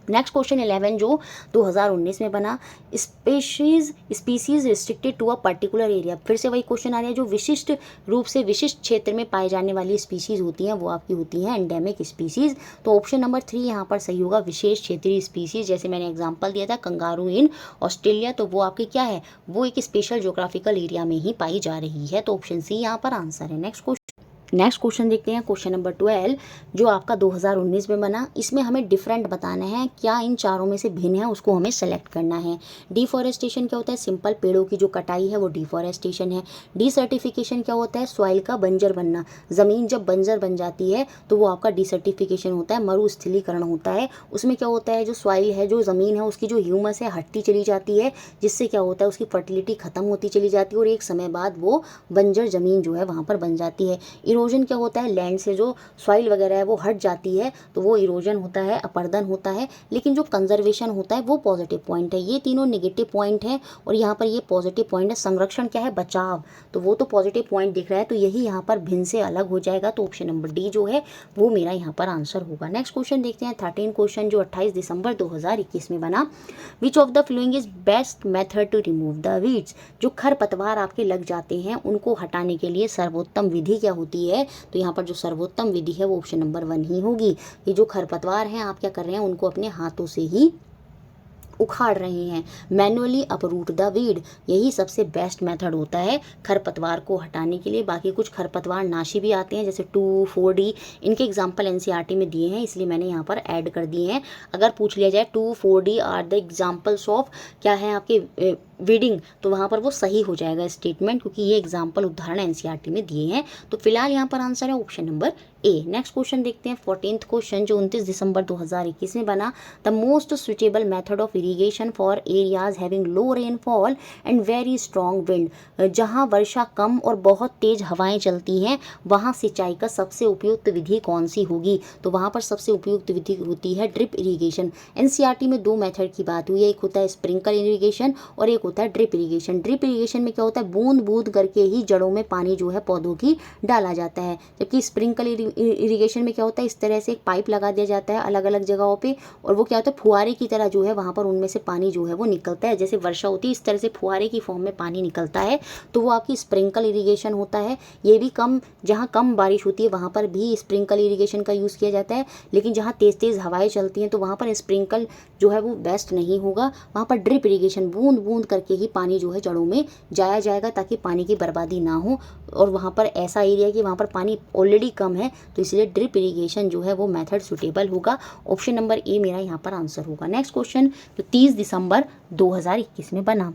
S1: नेक्स्ट क्वेश्चन 11 जो 2019 में बना, species restricted to a particular area. फिर से वही क्वेश्चन आ रहा है, जो विशिष्ट रूप से विशिष्ट क्षेत्र में पाई जाने वाली स्पीसीज होती हैं, वो आपकी होती हैं एंडेमिक स्पीसीज। तो ऑप्शन नंबर 3 यहाँ पर सही होगा, विशेष क्षेत्रीय स्पीसीज। जैसे मैंने एग्जांपल दिया था कंगारू इन ऑस्ट्रेलिया, तो वो आपकी क्या है, वो एक स्पेशल ज्योग्राफिकल एरिया में ही पाई जा रही है। तो ऑप्शन सी यहाँ पर आंसर है। नेक्स्ट क्वेश्चन देखते हैं, क्वेश्चन नंबर 12 जो आपका 2019 में बना। इसमें हमें डिफरेंट बताना है, क्या इन चारों में से भिन्न है, उसको हमें सेलेक्ट करना है। डिफॉरेस्टेशन क्या होता है, सिंपल पेड़ों की जो कटाई है वो डिफॉरेस्टेशन है। डिसर्टिफिकेशन क्या होता है, सॉइल का बंजर बनना, ज़मीन जब बंजर बन जाती है तो वो आपका डिसर्टिफिकेशन होता है, मरुस्थलीकरण होता है। उसमें क्या होता है, जो सॉइल है, जो ज़मीन है, उसकी जो ह्यूमस है हटती चली जाती है, जिससे क्या होता है, उसकी फर्टिलिटी खत्म होती चली जाती है और एक समय बाद वो बंजर ज़मीन जो है वहाँ पर बन जाती है। इरोजन क्या होता है, लैंड से जो सॉइल वगैरह है वो हट जाती है, तो वो इरोजन होता है, अपर्दन होता है। लेकिन जो कंजर्वेशन होता है वो पॉजिटिव पॉइंट है। ये तीनों नेगेटिव पॉइंट है और यहाँ पर ये पॉजिटिव पॉइंट है। संरक्षण क्या है, बचाव, तो वो तो पॉजिटिव पॉइंट दिख रहा है, तो यही यहाँ पर भिन्न से अलग हो जाएगा। तो ऑप्शन नंबर डी जो है वो मेरा यहाँ पर आंसर होगा। नेक्स्ट क्वेश्चन देखते हैं, 13 क्वेश्चन जो 28 दिसंबर 2021 में बना। Which of the following is best method to remove the weeds. जो खरपतवार आपके लग जाते हैं उनको हटाने के लिए सर्वोत्तम विधि क्या होती है, तो यहाँ पर जो सर्वोत्तम विधि है वो ऑप्शन नंबर 1 ही होगी। ये जो खरपतवार हैं आप क्या कर रहे हैं, उनको अपने हाथों से ही उखाड़ रहे हैं, मैनुअली अपरूट द वीड, यही सबसे बेस्ट मेथड होता है खरपतवार को हटाने के लिए। बाकी कुछ खरपतवार नाशी भी आते हैं, जैसे 2,4-D, इनके एग्जाम्पल एनसीईआरटी में दिए हैं, इसलिए मैंने यहाँ पर ऐड कर दिए हैं। अगर पूछ लिया जाए 2,4-D are the examples of क्या है आपके वीडिंग, तो वहाँ पर वो सही हो जाएगा स्टेटमेंट, क्योंकि ये एग्जाम्पल उदाहरण एनसीईआरटी में दिए हैं। तो फिलहाल यहाँ पर आंसर है option number A. Next question देखते हैं, 14th क्वेश्चन जो 29 दिसंबर 2021 में बना। The most suitable method of irrigation for areas having low rainfall and very strong wind. जहाँ वर्षा कम और बहुत तेज हवाएं चलती हैं वहाँ सिंचाई का सबसे उपयुक्त विधि कौन सी होगी, तो वहाँ पर सबसे उपयुक्त विधि होती है ड्रिप इरीगेशन। एनसीईआरटी में 2 मेथड की बात हुई है, एक होता है स्प्रिंकल इरीगेशन और एक होता है ड्रिप इरीगेशन। ड्रिप इरीगेशन में क्या होता है, बूंद बूंद करके ही जड़ों में पानी जो है पौधों की डाला जाता है, जबकि स्प्रिंकल इरीगेशन में क्या होता है, इस तरह से एक पाइप लगा दिया जाता है अलग अलग जगहों पे, और वो क्या होता है, फुहारे की तरह जो है वहाँ पर उनमें से पानी जो है वो निकलता है, जैसे वर्षा होती है इस तरह से फुहारे की फॉर्म में पानी निकलता है, तो वो आपकी स्प्रिंकल इरीगेशन होता है। ये भी जहाँ कम बारिश होती है वहाँ पर भी स्प्रिंकल इरीगेशन का यूज़ किया जाता है, लेकिन जहाँ तेज़ तेज़ हवाएं चलती हैं तो वहाँ पर स्प्रिंकल जो है वो बेस्ट नहीं होगा। वहाँ पर ड्रिप इरीगेशन, बूंद बूंद करके ही पानी जो है जड़ों में जाया जाएगा ताकि पानी की बर्बादी ना हो, और वहाँ पर ऐसा एरिया कि वहाँ पर पानी ऑलरेडी कम है, तो इसलिए ड्रिप इरीगेशन जो है वो मेथड सुटेबल होगा। ऑप्शन नंबर ए मेरा यहाँ पर आंसर होगा। नेक्स्ट क्वेश्चन जो 30 दिसंबर 2021 में बना।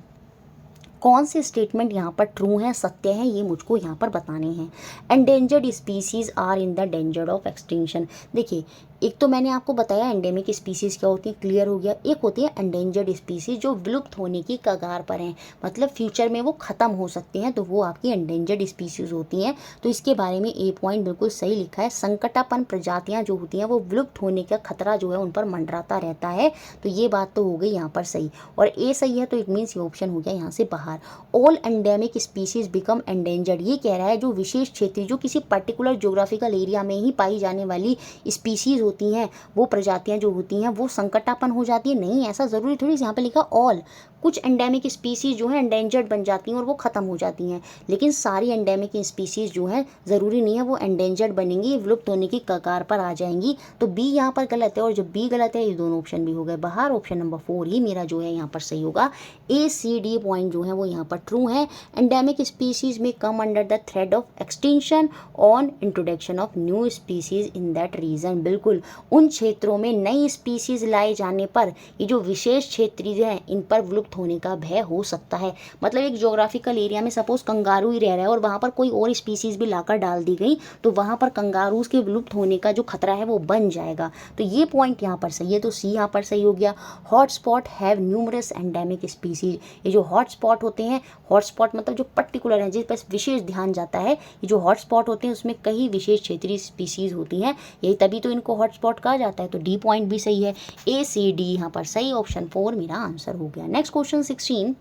S1: कौन से स्टेटमेंट यहाँ पर ट्रू है, सत्य है, ये मुझको यहाँ पर बताने हैं। Endangered species are in the danger of extinction. देखिए एक तो मैंने आपको बताया एंडेमिक स्पीसीज़ क्या होती है, क्लियर हो गया। एक होती है एंडेंजर्ड स्पीसीज़ जो विलुप्त होने की कगार पर हैं, मतलब फ्यूचर में वो ख़त्म हो सकती हैं, तो वो आपकी एंडेंजर्ड स्पीसीज़ होती हैं। तो इसके बारे में ए पॉइंट बिल्कुल सही लिखा है। संकटापन्न प्रजातियाँ जो होती हैं वो विलुप्त होने का खतरा जो है उन पर मंडराता रहता है, तो ये बात तो हो गई यहाँ पर सही। और ए सही है तो इट मीन्स ये ऑप्शन हो गया यहाँ से बाहर। All endemic species become endangered, ये कह रहा है जो विशेष क्षेत्रीय जो किसी पर्टिकुलर ज्योग्राफिकल एरिया में ही पाई जाने वाली स्पीसीज़ होती हैं, वो प्रजातियां जो होती हैं वो संकटापन्न हो जाती है। नहीं, ऐसा ज़रूरी थोड़ी, यहाँ पे लिखा ऑल। कुछ एंडेमिक स्पीसीज़ जो हैं एंडेंजर्ड बन जाती हैं और वो ख़त्म हो जाती हैं, लेकिन सारी एंडेमिक स्पीसीज़ जो हैं ज़रूरी नहीं है वो एंडेंजर्ड बनेंगी, विलुप्त होने की कगार पर आ जाएंगी। तो बी यहाँ पर गलत है, और जब बी गलत है ये दोनों ऑप्शन भी हो गए बाहर। ऑप्शन नंबर 4 ही मेरा जो है यहाँ पर सही होगा। ए सी डी पॉइंट जो है वो यहाँ पर ट्रू है। एंडेमिक स्पीसीज़ में come under the threat of extinction on introduction of new species in that region. बिल्कुल, उन क्षेत्रों में नई स्पीसीज़ लाए जाने पर ये जो विशेष क्षेत्रीय हैं इन पर विलुप्त होने का भय हो सकता है। मतलब एक ज्योग्राफिकल एरिया में सपोज कंगारू ही रह रहा है और वहाँ पर कोई और स्पीसीज़ भी लाकर डाल दी गई, तो वहाँ पर कंगारूज के विलुप्त होने का जो खतरा है वो बन जाएगा। तो ये पॉइंट यहाँ पर सही है, तो सी यहाँ पर सही हो गया। Hotspot have numerous endemic species, ये जो हॉटस्पॉट होते हैं, हॉटस्पॉट मतलब जो पर्टिकुलर है जिस पर विशेष ध्यान जाता है, ये जो हॉटस्पॉट होते हैं उसमें कई विशेष क्षेत्रीय स्पीसीज होती हैं, यही तभी तो इनको हॉटस्पॉट कहा जाता है। तो डी पॉइंट भी सही है। ए सी डी यहाँ पर सही, ऑप्शन 4 मेरा आंसर हो गया। नेक्स्ट क्वेश्चन 16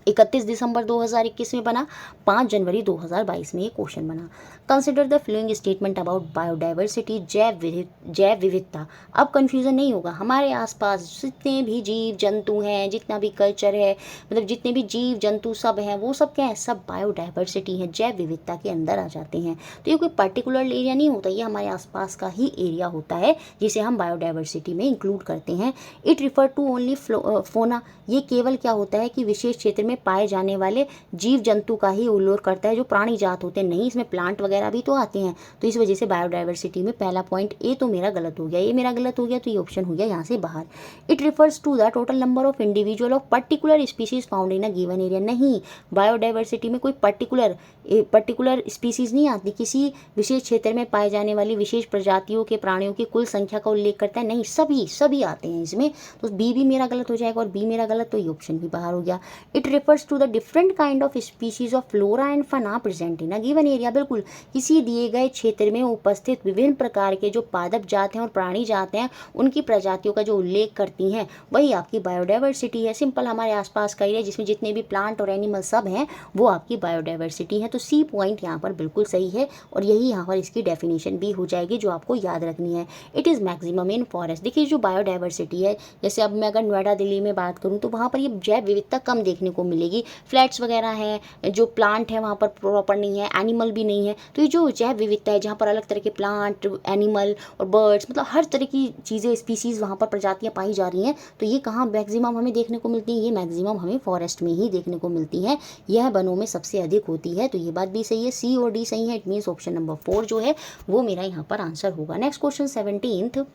S1: 31 दिसंबर 2021 में बना, 5 जनवरी 2022 में ये क्वेश्चन बना। Consider the following statement about biodiversity, जैव विविधता। अब कंफ्यूजन नहीं होगा, हमारे आसपास जितने भी जीव जंतु हैं, जितना भी कल्चर है, मतलब जितने भी जीव जंतु सब हैं, वो सब क्या है, सब बायोडाइवर्सिटी है, जैव विविधता के अंदर आ जाते हैं। तो ये कोई पर्टिकुलर एरिया नहीं होता, ये हमारे आसपास का ही एरिया होता है जिसे हम बायोडाइवर्सिटी में इंक्लूड करते हैं। इट रिफर टू ओनली फोना, ये केवल क्या होता है कि विशेष क्षेत्र में पाए जाने वाले जीव जंतु का ही उल्लेख करता है जो प्राणी जात होते हैं, नहीं इसमें प्लांट वगैरह भी तो आते हैं। तो इस वजह से बायोडाइवर्सिटी में पहला पॉइंट ए तो मेरा गलत हो गया, ये मेरा गलत हो गया, तो ये ऑप्शन हो गया यहाँ से बाहर। It refers to the total number of individual of particular species found in a given area, नहीं बायोडाइवर्सिटी में कोई पर्टिकुलर स्पीसीज नहीं आती, किसी विशेष क्षेत्र में पाए जाने वाली विशेष प्रजातियों के प्राणियों की कुल संख्या का उल्लेख करता है, नहीं सभी आते हैं इसमें। तो बी भी मेरा गलत हो जाएगा और बी मेरा गलत, तो ये ऑप्शन भी बाहर हो गया। It refers to the different kind of species of flora and fauna present in a given area, बिल्कुल किसी दिए गए क्षेत्र में उपस्थित विभिन्न प्रकार के जो पादप जात हैं और प्राणी जात हैं उनकी प्रजातियों का जो उल्लेख करती हैं वही आपकी बायोडाइवर्सिटी है। सिंपल, हमारे आसपास का एरिया जिसमें जितने भी प्लांट और एनिमल सब हैं वो आपकी बायोडाइवर्सिटी है। तो सी पॉइंट यहाँ पर बिल्कुल सही है और यही यहाँ पर इसकी डेफिनेशन भी हो जाएगी जो आपको याद रखनी है। It is maximum in forest. देखिए जो बायोडाइवर्सिटी है, जैसे अब मैं अगर नोएडा दिल्ली में बात करूँ तो वहाँ पर ये जैव विविधता कम देखने को मिलेगी, फ्लैट्स वगैरह हैं, जो प्लांट है वहाँ पर प्रॉपर नहीं है, एनिमल भी नहीं है। तो ये जो जैव विविधता है जहाँ पर अलग तरह के प्लांट, एनिमल और बर्ड्स, मतलब हर तरह की चीज़ें, स्पीसीज़ वहाँ पर प्रजातियाँ पाई जा रही हैं, तो ये कहाँ मैक्सिमम हमें देखने को मिलती है, ये मैक्सिमम हमें फॉरेस्ट में ही देखने को मिलती है, यह वनों में सबसे अधिक होती है। तो ये बात भी सही है, सी और डी सही है। इट मीन्स ऑप्शन नंबर 4 जो है वो मेरा यहाँ पर आंसर होगा। नेक्स्ट क्वेश्चन 17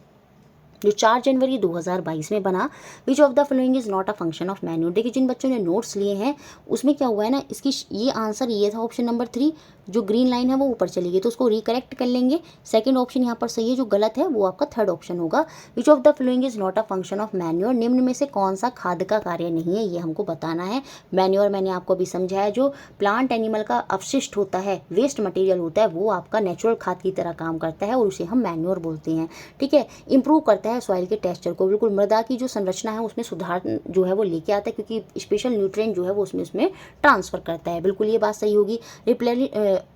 S1: जो 4 जनवरी 2022 में बना, which of the following is not a function of manure. देखिए जिन बच्चों ने नोट्स लिए हैं उसमें क्या हुआ है ना, इसकी ये आंसर ये था ऑप्शन नंबर 3, जो ग्रीन लाइन है वो ऊपर चली गई तो उसको रिकरेक्ट कर लेंगे। सेकंड ऑप्शन यहाँ पर सही है, जो गलत है वो आपका थर्ड ऑप्शन होगा। विच of the following is not a function of manure, निम्न में से कौन सा खाद का कार्य नहीं है, ये हमको बताना है। मैन्योर मैंने आपको अभी समझाया, जो प्लांट एनिमल का अवशिष्ट होता है, वेस्ट मटेरियल होता है, वो आपका नेचुरल खाद की तरह काम करता है और उसे हम मैन्योर बोलते हैं। ठीक है, इंप्रूव करता है सॉइल के टेक्सचर को, बिल्कुल मृदा की जो संरचना है उसमें सुधार जो है वो लेके आता है, क्योंकि स्पेशल न्यूट्रिएंट जो है वो उसमें ट्रांसफर करता है, बिल्कुल ये बात सही होगी।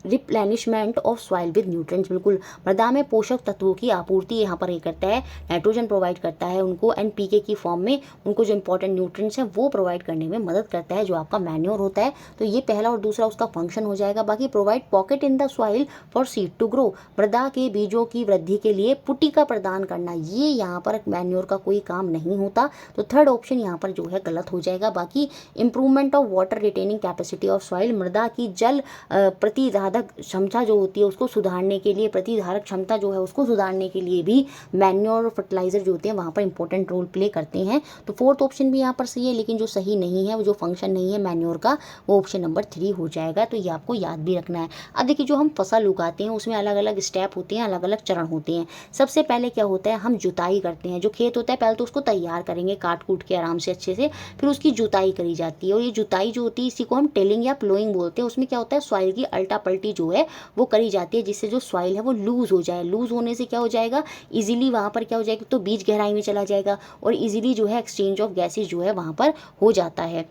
S1: Replenishment of soil with nutrients, बिल्कुल मृदा में पोषक तत्वों की आपूर्ति यहाँ पर ये करता है, नाइट्रोजन प्रोवाइड करता है उनको, एनपीके की फॉर्म में उनको जो इंपॉर्टेंट न्यूट्रिएंट्स हैं वो प्रोवाइड करने में मदद करता है, जो आपका मैन्योर होता है। तो ये पहला और दूसरा उसका फंक्शन हो जाएगा। बाकी provide pocket in the soil for seed to grow, मृदा के बीजों की वृद्धि के लिए पुटिका प्रदान करना, ये यहाँ पर मैन्योर का कोई काम नहीं होता। तो थर्ड ऑप्शन यहाँ पर जो है गलत हो जाएगा। बाकी improvement of water retaining capacity of soil, मृदा की जल प्रतिधारक क्षमता जो होती है उसको सुधारने के लिए, प्रतिधारक क्षमता जो है उसको सुधारने के लिए भी मैन्योर और फर्टिलाइजर जो होते हैं वहाँ पर इंपॉर्टेंट रोल प्ले करते हैं। तो फोर्थ ऑप्शन भी यहाँ पर सही है, लेकिन जो सही नहीं है, वो जो फंक्शन नहीं है मैन्योर का, वो ऑप्शन नंबर 3 हो जाएगा। तो ये आपको याद भी रखना है। अब देखिए, जो हम फसल उगाते हैं उसमें अलग अलग स्टेप होते हैं, अलग अलग चरण होते हैं। सबसे पहले क्या होता है, हम जुताई करते हैं। जो खेत होता है पहले तो उसको तैयार करेंगे काट कूट के आराम से अच्छे से, फिर उसकी जुताई करी जाती है। और ये जुताई जो होती है इसी को हम टिलिंग या प्लोइंग बोलते हैं। उसमें क्या होता है, सॉइल की अल्टा पल्टी जो है वो करी जाती है, जिससे जो सॉइल है वो लूज हो जाए। लूज होने से क्या हो जाएगा, इजीली वहाँ पर क्या हो जाएगा, तो बीज गहराई में चला जाएगा और इजीली जो है एक्सचेंज ऑफ गैसेज जो है वहाँ पर हो जाता है।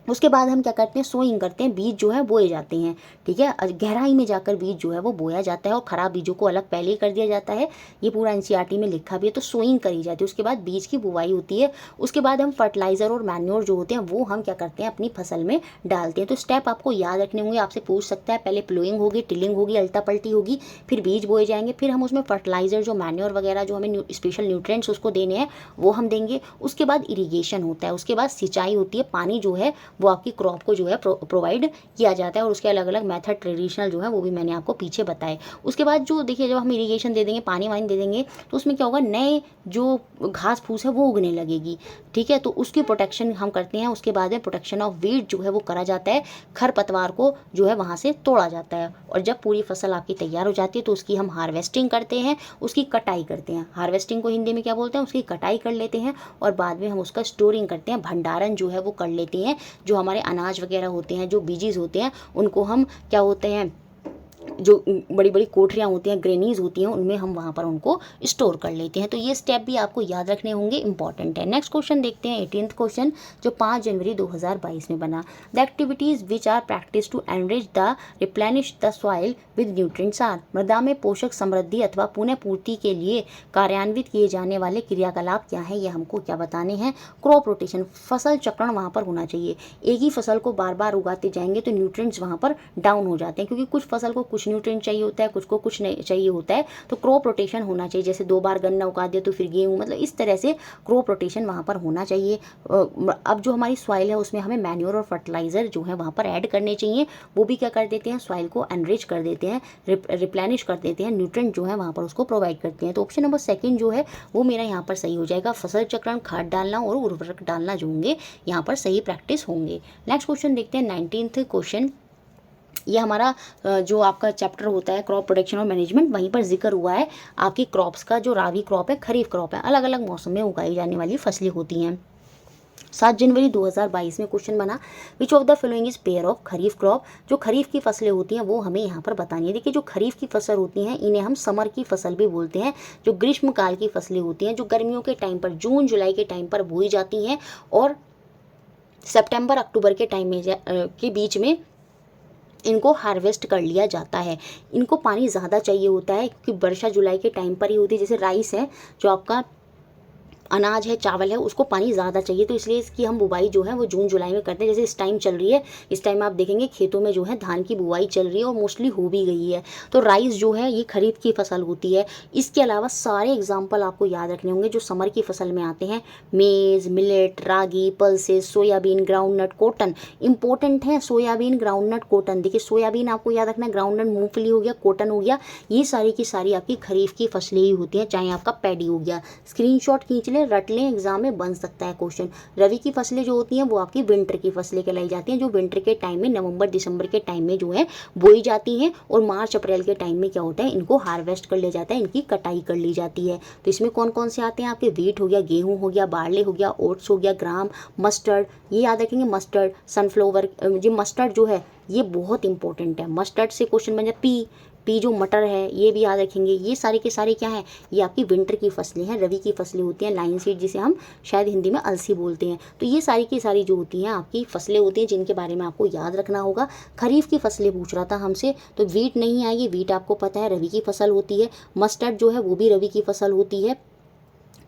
S1: उसके बाद हम क्या करते हैं, सोइंग करते हैं, बीज जो है बोए जाते हैं। ठीक है, गहराई में जाकर बीज जो है वो बोया जाता है और खराब बीजों को अलग पहले ही कर दिया जाता है। ये पूरा एनसीईआरटी में लिखा भी है। तो सोइंग करी जाती है, उसके बाद बीज की बुवाई होती है। उसके बाद हम फर्टिलाइजर और मैन्योर जो होते हैं वो हम क्या करते हैं, अपनी फसल में डालते हैं। तो स्टेप आपको याद रखने होंगे। आपसे पूछ सकता है, पहले प्लोइंग होगी, टिलिंग होगी, अल्टा पल्टी होगी, फिर बीज बोए जाएंगे, फिर हम उसमें फर्टिलाइजर जो मैन्योर वगैरह जो हमें स्पेशल न्यूट्रिएंट्स उसको देने हैं वो हम देंगे। उसके बाद इरीगेशन होता है, उसके बाद सिंचाई होती है, पानी जो है वो आपकी क्रॉप को जो है प्रोवाइड किया जाता है। और उसके अलग अलग मेथड ट्रेडिशनल जो है वो भी मैंने आपको पीछे बताए। उसके बाद जो देखिए, जब हम इरिगेशन दे देंगे, पानी वानी दे देंगे, तो उसमें क्या होगा, नए जो घास फूस है वो उगने लगेगी। ठीक है, तो उसकी प्रोटेक्शन हम करते हैं। उसके बाद में प्रोटेक्शन ऑफ वीड जो है वो करा जाता है, खरपतवार को जो है वहाँ से तोड़ा जाता है। और जब पूरी फसल आपकी तैयार हो जाती है तो उसकी हम हार्वेस्टिंग करते हैं, उसकी कटाई करते हैं। हार्वेस्टिंग को हिंदी में क्या बोलते हैं, उसकी कटाई कर लेते हैं और बाद में हम उसका स्टोरिंग करते हैं, भंडारण जो है वो कर लेते हैं। जो हमारे अनाज वगैरह होते हैं, जो बीजीज होते हैं, उनको हम क्या होते हैं, जो बड़ी बड़ी कोठरियाँ होती हैं, ग्रेनीज होती हैं, उनमें हम वहाँ पर उनको स्टोर कर लेते हैं। तो ये स्टेप भी आपको याद रखने होंगे, इंपॉर्टेंट है। नेक्स्ट क्वेश्चन देखते हैं, 18th क्वेश्चन जो 5 जनवरी 2022 में बना। The activities which are practice to enrich the replenish the soil with nutrients are. मृदा में पोषक समृद्धि अथवा पुनः पूर्ति के लिए कार्यान्वित किए जाने वाले क्रियाकलाप क्या है, ये हमको क्या बताने हैं। क्रॉप रोटेशन, फसल चक्रण वहाँ पर होना चाहिए। एक ही फसल को बार बार उगाते जाएंगे तो न्यूट्रिएंट्स वहाँ पर डाउन हो जाते हैं, क्योंकि कुछ फसल को कुछ न्यूट्रिएंट चाहिए होता है, कुछ को कुछ नहीं चाहिए होता है। तो क्रॉप रोटेशन होना चाहिए, जैसे 2 बार गन्ना उगा दिया तो फिर गेहूँ, मतलब इस तरह से क्रॉप रोटेशन वहाँ पर होना चाहिए। अब जो हमारी सॉइल है उसमें हमें मैन्योर और फर्टिलाइजर जो है वहाँ पर ऐड करने चाहिए। वो भी क्या कर देते हैं, सॉइल को एनरिच कर देते हैं, रिप्लेनिश कर देते हैं, न्यूट्रिएंट जो है वहाँ पर उसको प्रोवाइड करते हैं। तो ऑप्शन नंबर 2 जो है वो मेरा यहाँ पर सही हो जाएगा। फसल चक्रण, खाद डालना और उर्वरक डालना जो होंगे यहाँ पर सही प्रैक्टिस होंगे। नेक्स्ट क्वेश्चन देखते हैं, 19th क्वेश्चन। ये हमारा जो आपका चैप्टर होता है क्रॉप प्रोडक्शन और मैनेजमेंट, वहीं पर जिक्र हुआ है आपकी क्रॉप्स का। जो रावी क्रॉप है, खरीफ क्रॉप है, अलग अलग मौसम में उगाई जाने वाली फसलें होती हैं। 7 जनवरी 2022 में क्वेश्चन बना, which of the following is pair of kharif crop. जो खरीफ की फसलें होती हैं वो हमें यहाँ पर बतानी है। देखिए, जो खरीफ की फसल होती हैं इन्हें हम समर की फसल भी बोलते हैं। जो ग्रीष्मकाल की फसलें होती हैं, जो गर्मियों के टाइम पर, जून जुलाई के टाइम पर बोई जाती हैं और सितंबर अक्टूबर के टाइम में के बीच में इनको हार्वेस्ट कर लिया जाता है। इनको पानी ज़्यादा चाहिए होता है क्योंकि वर्षा जुलाई के टाइम पर ही होती है। जैसे राइस है, जो आपका अनाज है, चावल है, उसको पानी ज़्यादा चाहिए, तो इसलिए इसकी हम बुवाई जो है वो जून जुलाई में करते हैं। जैसे इस टाइम चल रही है, इस टाइम आप देखेंगे खेतों में जो है धान की बुवाई चल रही है और मोस्टली हो भी गई है। तो राइस जो है ये खरीफ की फसल होती है। इसके अलावा सारे एग्जाम्पल आपको याद रखने होंगे जो समर की फसल में आते हैं। Maize, millet, ragi, pulses, soybean, groundnut, cotton important है। सोयाबीन, ग्राउंडनट, कॉटन, देखिए सोयाबीन आपको याद रखना है, ग्राउंडनट मूंगफली हो गया, कॉटन हो गया, ये सारी की सारी आपकी खरीफ की फसलें ही होती हैं। चाहे आपका पैडी हो गया, स्क्रीनशॉट खींच ले, रट लें, एग्जाम में बन सकता है क्वेश्चन। रवि की फसलें जो होती हैं वो आपकी विंटर की फसलें कहलाई जाती हैं, जो विंटर के टाइम में नवंबर दिसंबर के टाइम में जो है बोई जाती हैं और मार्च अप्रैल के टाइम में क्या होता है, इनको हार्वेस्ट कर लिया जाता है, इनकी कटाई कर ली जाती है। तो इसमें कौन कौन से आते हैं आपके, व्हीट हो गया, गेहूँ हो गया, बार्ले हो गया, ओट्स हो गया, ग्राम, मस्टर्ड, ये याद रखेंगे, मस्टर्ड, सनफ्लावर, जो मस्टर्ड जो है ये बहुत इंपॉर्टेंट है। मस्टर्ड से क्वेश्चन बन जाए, पी जो मटर है ये भी याद रखेंगे। ये सारे के सारे क्या हैं, ये आपकी विंटर की फसलें हैं, रवि की फसलें होती हैं। लाइन सीड जिसे हम शायद हिंदी में अलसी बोलते हैं। तो ये सारी की सारी जो होती हैं आपकी फसलें होती हैं जिनके बारे में आपको याद रखना होगा। खरीफ की फसलें पूछ रहा था हमसे, तो वीट नहीं आएगी, वीट आपको पता है रवि की फसल होती है। मस्टर्ड जो है वो भी रवि की फसल होती है।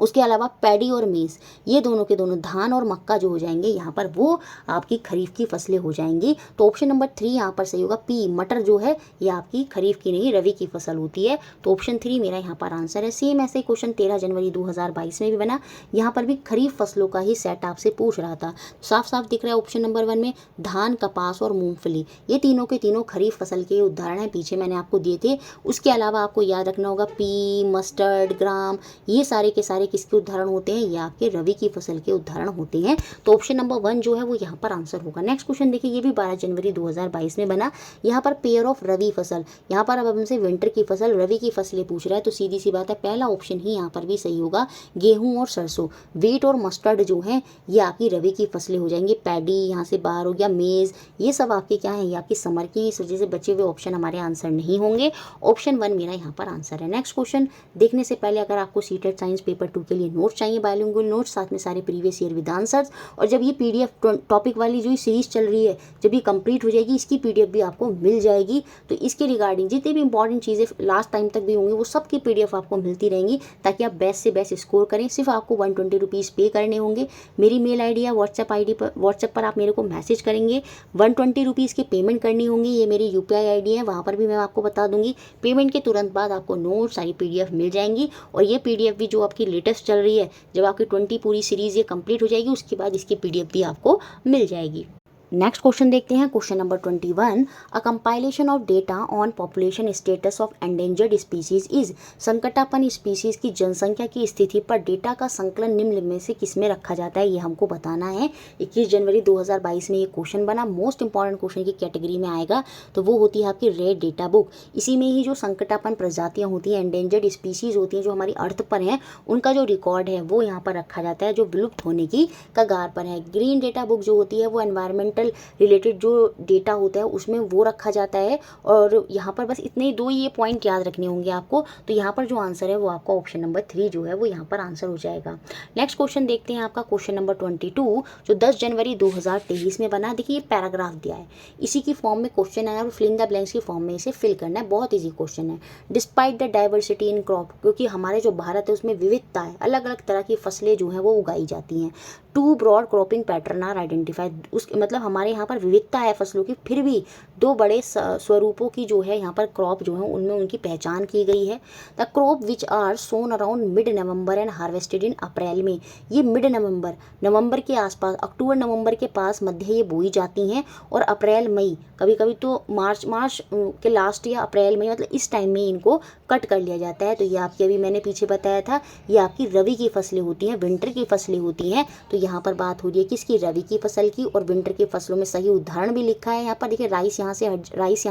S1: उसके अलावा पैडी और मेज़, ये दोनों के दोनों धान और मक्का जो हो जाएंगे यहाँ पर वो आपकी खरीफ की फसलें हो जाएंगी। तो ऑप्शन नंबर 3 यहाँ पर सही होगा। पी मटर जो है ये आपकी खरीफ की नहीं रबी की फसल होती है। तो ऑप्शन 3 मेरा यहाँ पर आंसर है। सेम ऐसे क्वेश्चन 13 जनवरी 2022 में भी बना, यहाँ पर भी खरीफ फसलों का ही सेट आपसे पूछ रहा था। साफ साफ दिख रहा है ऑप्शन नंबर 1 में धान, कपास और मूंगफली, ये तीनों के तीनों खरीफ फसल के उदाहरण हैं, पीछे मैंने आपको दिए थे। उसके अलावा आपको याद रखना होगा पी, मस्टर्ड, ग्राम, ये सारे के सारे किसके उदाहरण होते हैं, ये आपके रबी की फसल के उदाहरण होते हैं। तो ऑप्शन नंबर 1 जो है वो यहाँ पर आंसर होगा। नेक्स्ट क्वेश्चन देखिए, ये भी 12 जनवरी 2022 में बना। यहाँ पर पेयर ऑफ रबी फसल, यहाँ पर अब हमसे विंटर की फसल, रबी की फसलें पूछ रहा है, तो सीधी सी बात है पहला ऑप्शन ही यहाँ पर भी सही होगा। गेहूं और सरसों, वीट और मस्टर्ड जो है ये आपकी रबी की फसलें हो जाएंगी। पैडी यहाँ से बाहर हो गया, मेज़, ये सब आपके क्या है, ये आपकी समर की, इस वजह से बचे हुए ऑप्शन हमारे आंसर नहीं होंगे। ऑप्शन 1 मेरा यहाँ पर आंसर है। नेक्स्ट क्वेश्चन देखने से पहले अगर आपको सीटेट साइंस पेपर 2 के लिए नोट्स चाहिए, बायलिंगुअल नोट्स, साथ में सारे प्रीवियस ईयर विद आंसर्स, और जब ये पीडीएफ टॉपिक वाली जो सीरीज चल रही है जब ये कंप्लीट हो जाएगी, इसकी पीडीएफ भी आपको मिल जाएगी। तो इसके रिगार्डिंग जितनी भी इंपॉर्टेंट चीज़ें लास्ट टाइम तक भी होंगी वो सब की पीडीएफ आपको मिलती रहेंगी, ताकि आप बेस्ट से बेस्ट स्कोर करें। सिर्फ आपको 120 रुपीज़ पे करने होंगे। मेरी मेल आईडी या व्हाट्सएप पर आप मेरे को मैसेज करेंगे, 120 रुपीज़ की पेमेंट करनी होंगी। ये मेरी यूपीआई आईडी है, वहाँ पर भी मैं आपको बता दूंगी। पेमेंट के तुरंत बाद आपको नोट सारी पीडीएफ मिल जाएंगी, और ये पीडीएफ भी जो आपकी लेटेस्ट चल रही है, जब आपकी 20 पूरी सीरीज़ ये कंप्लीट हो जाएगी उसके बाद इसकी पीडीएफ भी आपको मिल जाएगी। नेक्स्ट क्वेश्चन देखते हैं, question number 21। A compilation of data on population status of endangered species is, संकटापन्न स्पीसीज की जनसंख्या की स्थिति पर डेटा का संकलन निम्न में से किसमें रखा जाता है, ये हमको बताना है। 21 जनवरी 2022 में ये क्वेश्चन बना, मोस्ट इंपॉर्टेंट क्वेश्चन की कैटेगरी में आएगा। तो वो होती है आपकी रेड डेटा बुक। इसी में ही जो संकटापन्न प्रजातियाँ होती हैं, एंडेंजर्ड स्पीसीज होती हैं जो हमारी अर्थ पर हैं, उनका जो रिकॉर्ड है वो यहाँ पर रखा जाता है, जो विलुप्त होने की कगार पर है। ग्रीन डेटा बुक जो होती है वो एनवायरमेंटल रिलेटेड जो डेटा होता है उसमें वो रखा जाता है। और यहाँ पर बस इतने दो ये पॉइंट याद रखने होंगे आपको। तो यहाँ पर जो आंसर है वो आपका ऑप्शन नंबर 3 जो है वो यहाँ पर आंसर हो जाएगा। नेक्स्ट क्वेश्चन देखते हैं आपका क्वेश्चन नंबर 22 जो 10 जनवरी 2023 में बना। देखिए ये पैराग्राफ दिया है, इसी की फॉर्म में क्वेश्चन आया और फिल इन द ब्लैंक्स की फॉर्म में इसे फिल करना है। बहुत ईजी क्वेश्चन है। Despite the diversity in crop, क्योंकि हमारे जो भारत है उसमें विविधता है, अलग अलग तरह की फसलें जो हैं वो उगाई जाती हैं। 2 broad cropping pattern are identified, उस मतलब हमारे यहाँ पर विविधता है फसलों की, फिर भी 2 बड़े स्वरूपों की जो है यहाँ पर क्रॉप जो है उनमें उनकी पहचान की गई है। The crop which are sown around mid November and harvested in April में, ये मिड नवंबर के आसपास, अक्टूबर नवंबर के पास मध्य ये बोई जाती हैं, और अप्रैल मई, कभी कभी तो मार्च के लास्ट या अप्रैल मई, मतलब इस टाइम में इनको कट कर लिया जाता है। तो ये आपके अभी मैंने पीछे बताया था, ये आपकी रबी की फसलें होती हैं, विंटर की फसलें होती हैं। तो यहाँ पर बात हो रही है किसकी, रबी की फसल की। और विंटर की फसलों में सही उदाहरण भी लिखा है यहाँ पर। देखिए राइस यहाँ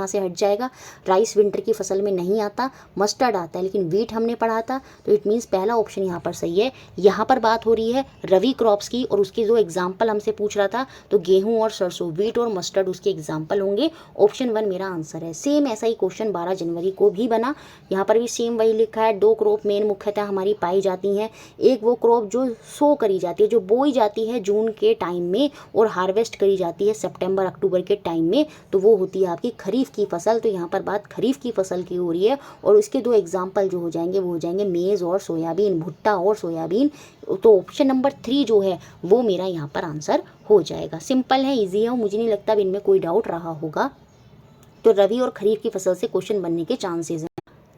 S1: से हट जाएगा, राइस विंटर की फसल में नहीं आता, मस्टर्ड आता है, लेकिन वीट हमने पढ़ा था। तो इट मीन्स पहला ऑप्शन यहाँ पर सही है। यहाँ पर बात हो रही है रबी क्रॉप्स की, और उसकी जो एग्जाम्पल हमसे पूछ रहा था, तो गेहूँ और सरसों, वीट और मस्टर्ड उसके एग्जाम्पल होंगे। ऑप्शन 1 मेरा आंसर है। सेम ऐसा ही क्वेश्चन 12 जनवरी को भी बना, यहाँ पर भी सेम वही लिखा है। 2 क्रॉप मेन मुख्यतः हमारी पाई जाती हैं। एक वो क्रॉप जो सो करी जाती है, जो बोई जाती है जून के टाइम में, और हार्वेस्ट करी जाती है सितंबर अक्टूबर के टाइम में, तो वो होती है आपकी खरीफ की फसल। तो यहाँ पर बात खरीफ की फसल की हो रही है, और उसके 2 एग्जाम्पल जो हो जाएंगे वो हो जाएंगे मेज़ और सोयाबीन, भुट्टा और सोयाबीन। तो ऑप्शन नंबर 3 जो है वो मेरा यहाँ पर आंसर हो जाएगा। सिंपल है, ईजी है, मुझे नहीं लगता इनमें कोई डाउट रहा होगा। तो रबी और खरीफ की फसल से क्वेश्चन बनने के चांसेस हैं।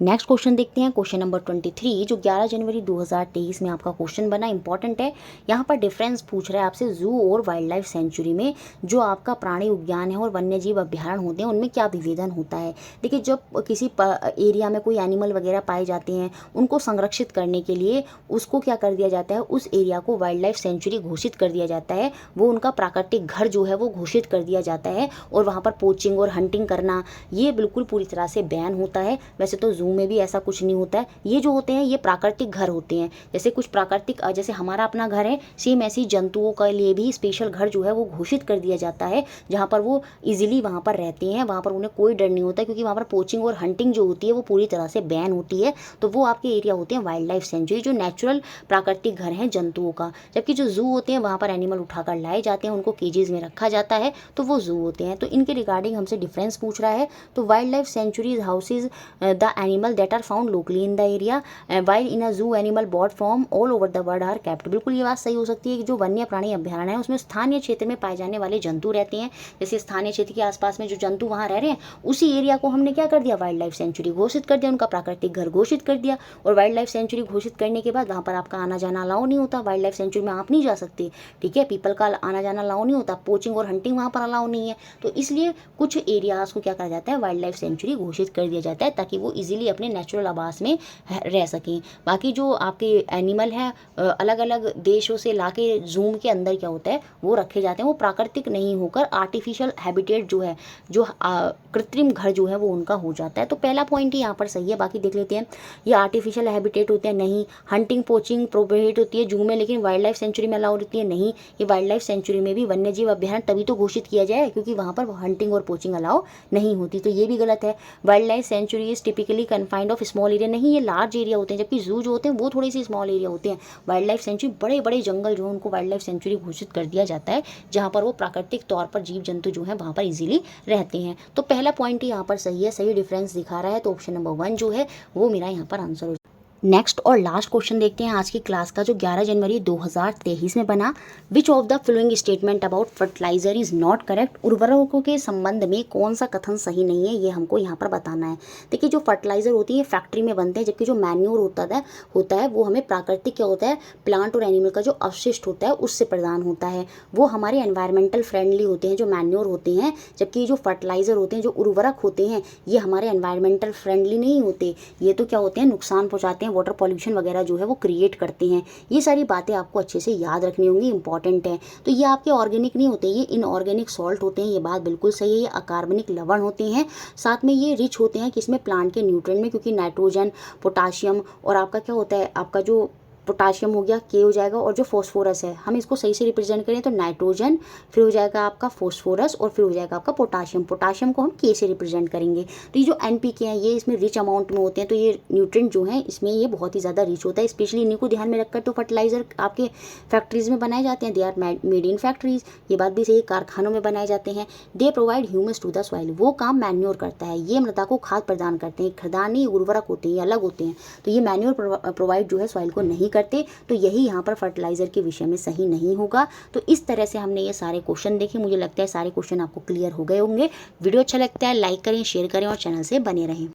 S1: नेक्स्ट क्वेश्चन देखते हैं, क्वेश्चन नंबर 23 जो 11 जनवरी 2023 में आपका क्वेश्चन बना, इंपॉर्टेंट है। यहाँ पर डिफरेंस पूछ रहा है आपसे जू और वाइल्ड लाइफ सेंचुरी में, जो आपका प्राणी उद्यान है और वन्य जीव अभ्यारण्य होते हैं उनमें क्या विभेदन होता है। देखिए जब किसी एरिया में कोई एनिमल वगैरह पाए जाते हैं, उनको संरक्षित करने के लिए उसको क्या कर दिया जाता है, उस एरिया को वाइल्ड लाइफ सेंचुरी घोषित कर दिया जाता है। वो उनका प्राकृतिक घर जो है वो घोषित कर दिया जाता है, और वहाँ पर पोचिंग और हंटिंग करना ये बिल्कुल पूरी तरह से बैन होता है। वैसे तो जू में भी ऐसा कुछ नहीं होता है। ये जो होते हैं ये प्राकृतिक घर होते हैं। जैसे कुछ प्राकृतिक, जैसे हमारा अपना घर है, सेम ऐसी जंतुओं के लिए भी स्पेशल घर जो है वो घोषित कर दिया जाता है, जहाँ पर वो इजीली वहाँ पर रहते हैं, वहाँ पर उन्हें कोई डर नहीं होता, क्योंकि वहाँ पर पोचिंग और हंटिंग जो होती है वो पूरी तरह से बैन होती है। तो वो आपके एरिया होते हैं वाइल्ड लाइफ सेंचुरी, जो नेचुरल प्राकृतिक घर हैं जंतुओं का। जबकि जो जू होते हैं वहाँ पर एनिमल उठाकर लाए जाते हैं, उनको केजेस में रखा जाता है, तो वो जू होते हैं। तो इनके रिगार्डिंग हमसे डिफरेंस पूछ रहा है। तो wild life sanctuaries houses the animal animal that are found locally in the area while in a zoo animal bought from all over the world are kept. बिल्कुल ये बात सही हो सकती है कि जो वन्य प्राणी अभ्यारण्य है उसमें स्थानीय क्षेत्र में पाए जाने वाले जंतु रहते हैं, जैसे स्थानीय क्षेत्र के आसपास में जो जंतु वहाँ रह रहे हैं उसी एरिया को हमने क्या कर दिया, वाइल्ड लाइफ सेंचुरी घोषित कर दिया, उनका प्राकृतिक घर घोषित कर दिया। और वाइल्ड लाइफ सेंचुरी घोषित करने के बाद वहाँ पर आपका आना जाना अलाउ नहीं होता, वाइल्ड लाइफ सेंचुरी में आप नहीं जा सकते, ठीक है, पीपल का आना जाना अलाउ नहीं होता, पोचिंग और हंटिंग वहाँ पर अलाउ नहीं है। तो इसलिए कुछ एरियाज को क्या करा जाता है, वाइल्ड लाइफ सेंचुरी घोषित कर दिया जाता है ताकि वो इजीली अपने नेचुरल आवास में रह सकें। बाकी जो आपके एनिमल हैं अलग अलग देशों से लाके जूम के अंदर क्या होता है वो रखे जाते हैं, वो प्राकृतिक नहीं होकर आर्टिफिशियल हैबिटेट जो है, जो कृत्रिम घर जो है वो उनका हो जाता है। तो पहला पॉइंट ही यहाँ पर सही है। बाकी देख लेते हैं, ये आर्टिफिशियल हैबिटेट होते हैं, नहीं। हंटिंग पोचिंग प्रोहिबिट होती है जू में, लेकिन वाइल्ड लाइफ सेंचुरी में अलाउ होती है, नहीं। ये वाइल्ड लाइफ सेंचुरी में भी वन्य जीव अभ्यारण्य तभी तो घोषित किया जाए क्योंकि वहाँ पर हंटिंग और पोचिंग अलाउ नहीं होती, तो ये भी गलत है। Wild life sanctuary is typically confined of small area, नहीं, ये लार्ज एरिया होते हैं, जबकि जू जो होते हैं वो थोड़ी सी स्मॉल एरिया होते हैं। वाइल्ड लाइफ सेंचुरी बड़े बड़े जंगल जो है उनको वाइल्ड लाइफ सेंचुरी घोषित कर दिया जाता है, जहाँ पर वो प्राकृतिक तौर पर जीव जंतु जो है वहाँ पर इजीली रहते हैं। तो पहला पॉइंट यहाँ पर सही है, सही डिफरेंस दिखा रहा है, तो ऑप्शन नंबर 1 जो है वो मेरा यहाँ पर आंसर हो। नेक्स्ट और लास्ट क्वेश्चन देखते हैं आज की क्लास का, जो 11 जनवरी 2023 में बना। Which of the following statement about fertilizer is not correct. उर्वरकों के संबंध में कौन सा कथन सही नहीं है, ये हमको यहाँ पर बताना है। देखिए, जो फर्टिलाइजर होती है फैक्ट्री में बनते हैं, जबकि जो मैन्योर होता है वो हमें प्राकृतिक क्या होता है, प्लांट और एनिमल का जो अवशिष्ट होता है उससे प्रदान होता है। वो हमारे एनवायरमेंटल फ्रेंडली होते हैं जो मैन्योर होते हैं, जबकि जो फर्टिलाइजर होते हैं, जो उर्वरक होते हैं, ये हमारे एनवायरमेंटल फ्रेंडली नहीं होते। ये तो क्या होते हैं, नुकसान पहुँचाते हैं, वाटर पॉल्यूशन वगैरह जो है वो क्रिएट करते हैं। ये सारी बातें आपको अच्छे से याद रखनी होंगी, इंपॉर्टेंट है। तो ये आपके ऑर्गेनिक नहीं होते, ये इनऑर्गेनिक सॉल्ट होते हैं, ये बात बिल्कुल सही है। ये अकार्बनिक लवण होते हैं, साथ में ये रिच होते हैं किसमें, प्लांट के न्यूट्रिएंट में, क्योंकि नाइट्रोजन, पोटाशियम और आपका क्या होता है, आपका जो पोटाशियम हो गया के हो जाएगा, और जो फॉस्फोरस है, हम इसको सही से रिप्रेजेंट करें तो नाइट्रोजन, फिर हो जाएगा आपका फॉस्फोरस और फिर हो जाएगा आपका पोटाशियम। पोटाशियम को हम के से रिप्रेजेंट करेंगे। तो ये जो एनपीके हैं ये इसमें रिच अमाउंट में होते हैं, तो ये न्यूट्रिएंट जो है इसमें ये बहुत ही ज़्यादा रिच होता है। स्पेशली इन्हीं को ध्यान में रखकर तो फर्टिलाइजर आपके फैक्ट्रीज में बनाए जाते हैं। They are made in factories, ये बात भी सही, कारखानों में बनाए जाते हैं। They provide humus to the soil, वो काम मैन्योर करता है, ये मृदा को खाद प्रदान करते हैं। खाद्यान्य उर्वरक होते हैं, ये अलग होते हैं, तो ये मैन्योर प्रोवाइड जो है सॉइल को नहीं करते। तो यही यहाँ पर फर्टिलाइजर के विषय में सही नहीं होगा। तो इस तरह से हमने ये सारे क्वेश्चन देखे, मुझे लगता है सारे क्वेश्चन आपको क्लियर हो गए होंगे। वीडियो अच्छा लगता है लाइक करें, शेयर करें और चैनल से बने रहें।